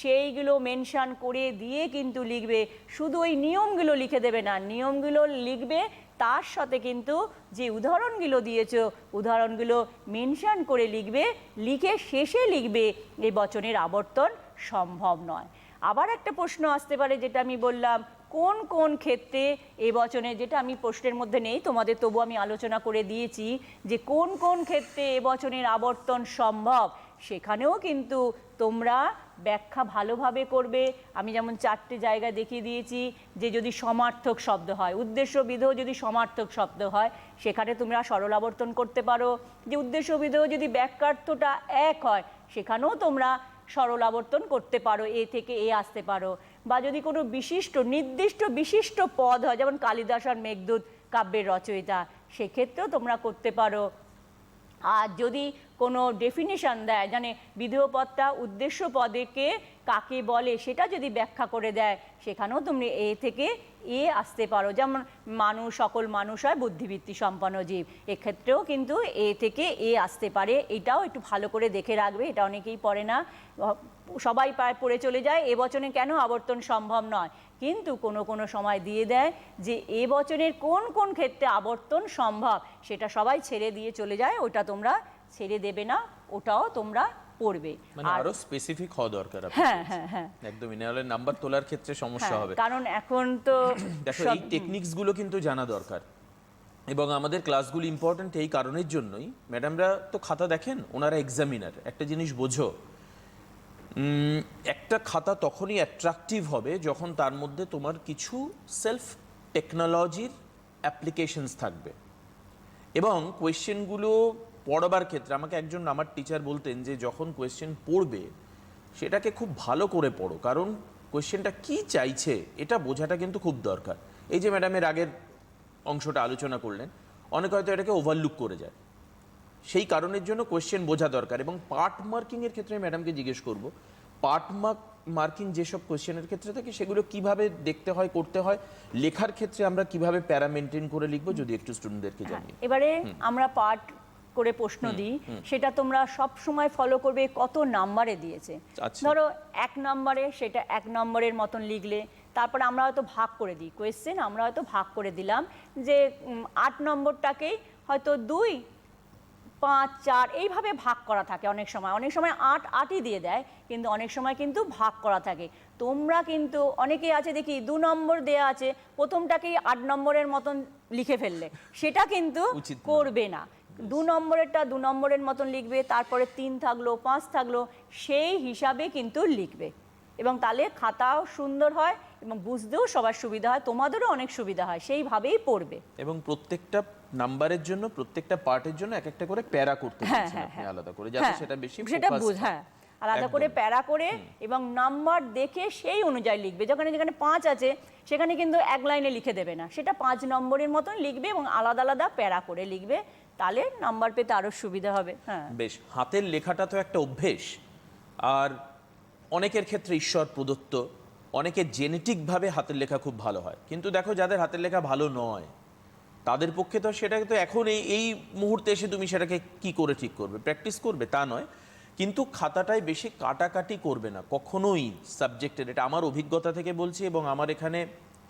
সেইগুলো মেনশন করে দিয়ে কিন্তু লিখবে। শুধু ওই নিয়মগুলো লিখে দেবে না, নিয়মগুলো লিখবে তার সাথে কিন্তু যে উদাহরণগুলো দিয়েছো উদাহরণগুলো মেনশন করে লিখবে, লিখে শেষে লিখবে এই বচনের আবর্তন সম্ভব নয়। আবার একটা প্রশ্ন আসতে পারে, যেটা আমি বললাম কোন কোন ক্ষেত্রে এ বচনে, যেটা আমি প্রশ্নের মধ্যে নেই, তোমাদের তবু আমি আলোচনা করে দিয়েছি যে কোন কোন ক্ষেত্রে এ বচনের আবর্তন সম্ভব, সেখানেও কিন্তু তোমরা ব্যাখ্যা ভালোভাবে করবে। আমি যেমন 4টে জায়গা দেখিয়ে দিয়েছি, যে যদি সমার্থক শব্দ হয়, উদ্দেশ্য বিধেয় যদি সমার্থক শব্দ হয়, সেখানে তোমরা সরল আবর্তন করতে পারো। যে উদ্দেশ্য বিধেয় যদি বাক্যার্থটা এক হয়, সেখানেও তোমরা সরল আবর্তন করতে পারো, এ থেকে এ আসতে পারো। বা যদি কোনো নির্দিষ্ট বিশিষ্ট পদ হয়, যেমন কালিদাস আর মেঘদূত কাব্যের রচয়িতা, সেক্ষেত্রেও তোমরা করতে পারো। আর যদি কোনো ডেফিনিশন দেয়, মানে বিধেয় পদটা উদ্দেশ্য পদেকে কাকে বলে সেটা যদি ব্যাখ্যা করে দেয়, সেখানেও তুমি এ থেকে এ আসতে পারো। যেমন মানুষ, সকল মানুষ হয় বুদ্ধিবৃত্তি সম্পন্ন জীব, এক্ষেত্রেও কিন্তু এ থেকে এ আসতে পারে। এটাও একটু ভালো করে দেখে রাখবে, এটা অনেকেই পড়ে না, সবাই পড়ে চলে যায় এ বচনে কেন আবর্তন সম্ভব নয়, কিন্তু কোনো কোনো সময় দিয়ে দেয় যে এ বচনের কোন কোন ক্ষেত্রে আবর্তন সম্ভব, সেটা সবাই ছেড়ে দিয়ে চলে যায়, ওটা তোমরা ছেড়ে দেবে না, ওটাও তোমরা পড়বে। মানে আরো স্পেসিফিক হওয়া দরকার। হ্যাঁ হ্যাঁ হ্যাঁ, একদম ইনারের নাম্বার তোলার ক্ষেত্রে সমস্যা হবে, কারণ এখন তো দেখো এই টেকনিক্স গুলো কিন্তু জানা দরকার। এবং আমাদের ক্লাসগুলো ইম্পর্টেন্ট এই কারণের জন্যই, ম্যাডামরা তো খাতা দেখেন, ওনারা এক্সামিনার। একটা জিনিস বোঝো, একটা খাতা তখনই অ্যাট্রাকটিভ হবে যখন তার মধ্যে তোমার কিছু সেলফ টেকনোলজির অ্যাপ্লিকেশনস থাকবে। এবং কোয়েশ্চেনগুলো পড়বার ক্ষেত্রে আমাকে একজন আমার টিচার বলতেন যে যখন কোয়েশ্চেন পড়বে সেটাকে খুব ভালো করে পড়ো, কারণ কোয়েশ্চেনটা কি চাইছে এটা বোঝাটা কিন্তু খুব দরকার। এই যে ম্যাডামের আগের অংশটা আলোচনা করলেন, অনেকে হয়তো এটাকে ওভারলুক করে যায়, সেই কারণের জন্য কোয়েশ্চেন বোঝা দরকার। এবং পার্ট মার্কিংয়ের ক্ষেত্রে ম্যাডামকে জিজ্ঞেস করব, পার্ট মার্কিং যেসব কোয়েশ্চেনের ক্ষেত্রে থাকে সেগুলো কিভাবে দেখতে হয়, করতে হয়, লেখার ক্ষেত্রে আমরা কিভাবে প্যারা মেনটেন করে লিখবো, যদি একটু স্টুডেন্টদেরকে জানিয়ে। এবারে আমরা পার্ট করে প্রশ্ন দিই, সেটা তোমরা সব সময় ফলো করবে কত নাম্বারে দিয়েছে। ধরো 1 নম্বরে, সেটা 1 নম্বরের মতন লিখলে, তারপরে আমরা হয়তো ভাগ করে দিই কোয়েশ্চেন, আমরা হয়তো ভাগ করে দিলাম যে 8 নম্বরটাকেই হয়তো 2, 5, 4 এইভাবে ভাগ করা থাকে। অনেক সময় 8ই দিয়ে দেয়, কিন্তু অনেক সময় কিন্তু ভাগ করা থাকে। তোমরা কিন্তু অনেকেই আছে দেখি 2 নম্বর দেয়া আছে, প্রথমটাকেই 8 নম্বরের মতন লিখে ফেললে, সেটা কিন্তু করবে না। 2 নম্বরেরটা 2 নম্বরের মতন লিখবে, তারপরে 3 থাকলো, 5 থাকলো, সেই হিসাবে কিন্তু লিখবে। এবং তাহলে খাতাও সুন্দর হয় এবং বুঝতেও সবার সুবিধা হয়, তোমাদেরও অনেক সুবিধা হয়, সেইভাবেই পড়বে। এবং প্রত্যেকটা নাম্বারের জন্য, প্রত্যেকটা পার্টের জন্য এক একটা করে প্যারা করতে বলছেন আপনি আলাদা করে, যাতে সেটা বেশি ফোকাস। হ্যাঁ, আলাদা করে প্যারা করে এবং নাম্বার দেখে সেই অনুযায়ী লিখবে। যেখানে 5 আছে সেখানে কিন্তু 1 লাইনে লিখে দেবে না, সেটা 5 নম্বরের মতন লিখবে এবং আলাদা আলাদা প্যারা করে লিখবে, তাহলে নাম্বার পেতে আরো সুবিধা হবে। হ্যাঁ, বেশ। হাতের লেখাটা তো একটা অভ্যেস, আর অনেকের ক্ষেত্রে ঈশ্বর প্রদত্ত, অনেকের জেনেটিকভাবে হাতের লেখা খুব ভালো হয়, কিন্তু দেখো যাদের হাতের লেখা ভালো নয় তাদের পক্ষে তো সেটাকে তো এখন এই মুহূর্তে এসে তুমি সেটাকে কি করে ঠিক করবে, প্র্যাকটিস করবে তা নয়, কিন্তু খাতাটায় বেশি কাটাকাটি করবে না কখনোই সাবজেক্টের। এটা আমার অভিজ্ঞতা থেকে বলছি, এবং আমার এখানে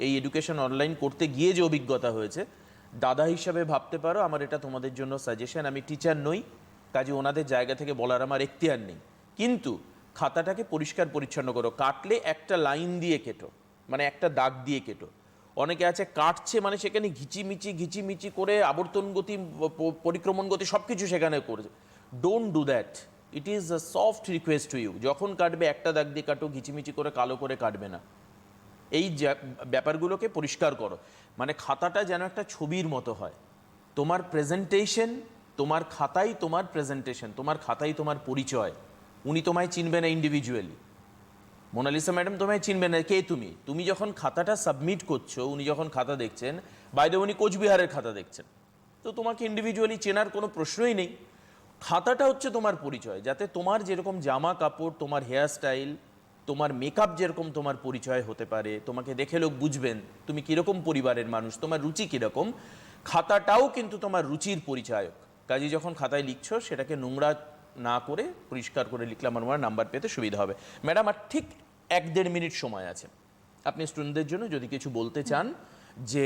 এই এডুকেশন অনলাইন করতে গিয়ে যে অভিজ্ঞতা হয়েছে, দাদা হিসাবে ভাবতে পারো, আমার এটা তোমাদের জন্য সাজেশন। আমি টিচার নই, কাজে ওনাদের জায়গা থেকে বলার আমার এখতিয়ার নেই, কিন্তু খাতাটাকে পরিষ্কার পরিচ্ছন্ন করো। কাটলে একটা লাইন দিয়ে কেটো, মানে একটা দাগ দিয়ে কেটো। অনেকে আছে কাটছে মানে সেখানে ঘিচিমিচি করে আবর্তন গতি পরিক্রমণ গতি সব কিছু সেখানে করেছে। Don't do that, it is a soft request to you. যখন কাটবে একটা দাগ দিয়ে কাটো, ঘিচিমিচি করে কালো করে কাটবে না। এই ব্যাপারগুলোকে পরিষ্কার করো। মানে খাতাটা যেন একটা ছবির মতো হয়। তোমার প্রেজেন্টেশন, তোমার খাতাই তোমার প্রেজেন্টেশন, তোমার খাতাই তোমার পরিচয়। উনি তোমায় চিনবে না ইন্ডিভিজুয়ালি, মোনালিসা ম্যাডাম তোমায় চিনবে না, কে তুমি। তুমি যখন খাতাটা সাবমিট করছো, উনি যখন খাতা দেখছেন, বাইরে উনি কোচবিহারের খাতা দেখছেন, তো তোমাকে ইন্ডিভিজুয়ালি চেনার কোনো প্রশ্নই নেই। খাতাটা হচ্ছে তোমার পরিচয়, যাতে তোমার যেরকম জামা কাপড়, তোমার হেয়ার স্টাইল, তোমার মেকআপ যেরকম তোমার পরিচয় হতে পারে, তোমাকে দেখে লোক বুঝবেন তুমি কীরকম পরিবারের মানুষ, তোমার রুচি কীরকম, খাতাটাও কিন্তু তোমার রুচির পরিচায়ক। কাজে যখন খাতায় লিখছো সেটাকে নোংরা না করে পরিষ্কার করে লিখলে আমার মনে হয় নাম্বার পেতে সুবিধা হবে। ম্যাডাম আর ঠিক 1-1.5 মিনিট সময় আছে, আপনি স্টুডেন্টদের জন্য যদি কিছু বলতে চান, যে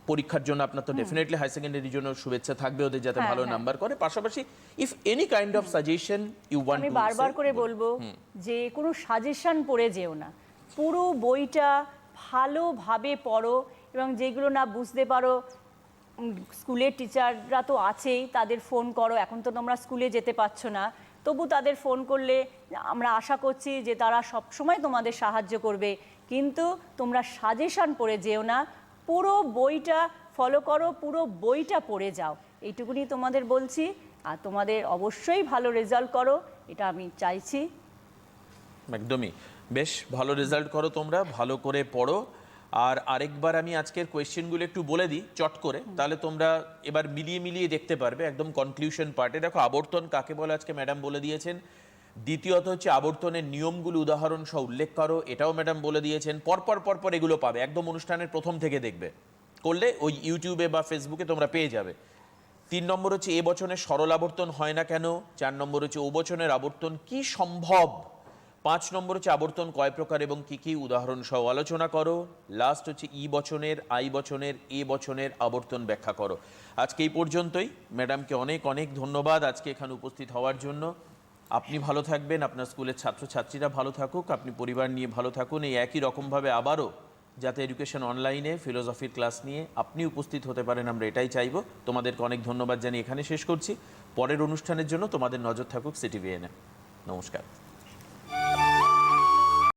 পরীক্ষার জন্য আপনার তো ডেফিনেটলি হাই সেকেন্ডারির জন্য শুভেচ্ছা থাকবে ওদের, যাতে ভালো নাম্বার করে, পাশাপাশি if any kind of suggestion you want আমি বারবার করে বলবো যে কোনো সাজেশন পড়ে যেও না, পুরো বইটা ভালোভাবে পড়ো, এবং যেগুলো না বুঝতে পারো স্কুলের টিচাররা তো আছেই, তাদের ফোন করো। এখন তো তোমরা স্কুলে যেতে পারছো না, তবু তাদের ফোন করলে আমরা আশা করছি যে তারা সবসময় তোমাদের সাহায্য করবে। কিন্তু তোমরা সাজেশন পড়ে যেও না, পুরো বইটা ফলো করো, পুরো বইটা পড়ে যাও, এইটুকুনি তোমাদের বলছি। আর তোমাদের অবশ্যই ভালো রেজাল্ট করো, এটা আমি চাইছি। একদমই, বেশ ভালো রেজাল্ট করো তোমরা, ভালো করে পড়ো। আর আরেকবার আমি আজকের কোয়েশ্চেনগুলো একটু বলে দিই চট করে, তাহলে তোমরা এবার মিলিয়ে দেখতে পারবে একদম কনক্লুশন পার্টে। দেখো, আবর্তন কাকে বলে আজকে ম্যাডাম বলে দিয়েছেন। দ্বিতীয়ত হচ্ছে আবর্তনের নিয়মগুলো উদাহরণ সহ উল্লেখ করো, এটাও ম্যাডাম বলে দিয়েছেন। পরপর এগুলো পাবে, একদম অনুষ্ঠানের প্রথম থেকে দেখবে, করলে ওই ইউটিউবে বা ফেসবুকে তোমরা পেয়ে যাবে। 3 নম্বর হচ্ছে এ বচনের সরল আবর্তন হয় না কেন। 4 নম্বর হচ্ছে ও বচনের আবর্তন কি সম্ভব। 5 নম্বর হচ্ছে আবর্তন কয় প্রকার এবং কি উদাহরণ সহ আলোচনা করো। লাস্ট হচ্ছে ই বচনের, আই বচনের, এ বচনের আবর্তন ব্যাখ্যা করো। আজকে এই পর্যন্তই। ম্যাডামকে অনেক ধন্যবাদ আজকে এখানে উপস্থিত হওয়ার জন্য। আপনি ভালো থাকবেন, আপনার স্কুলের ছাত্রছাত্রীরা ভালো থাকুক, আপনি পরিবার নিয়ে ভালো থাকুন। এই একই রকমভাবে আবারও যাতে এডুকেশন অনলাইনে ফিলোসফির ক্লাস নিয়ে আপনি উপস্থিত হতে পারেন, আমরা এটাই চাইবো। তোমাদেরকে অনেক ধন্যবাদ জানিয়ে এখানে শেষ করছি। পরের অনুষ্ঠানের জন্য তোমাদের নজর থাকুক সিটিভিএনে। নমস্কার।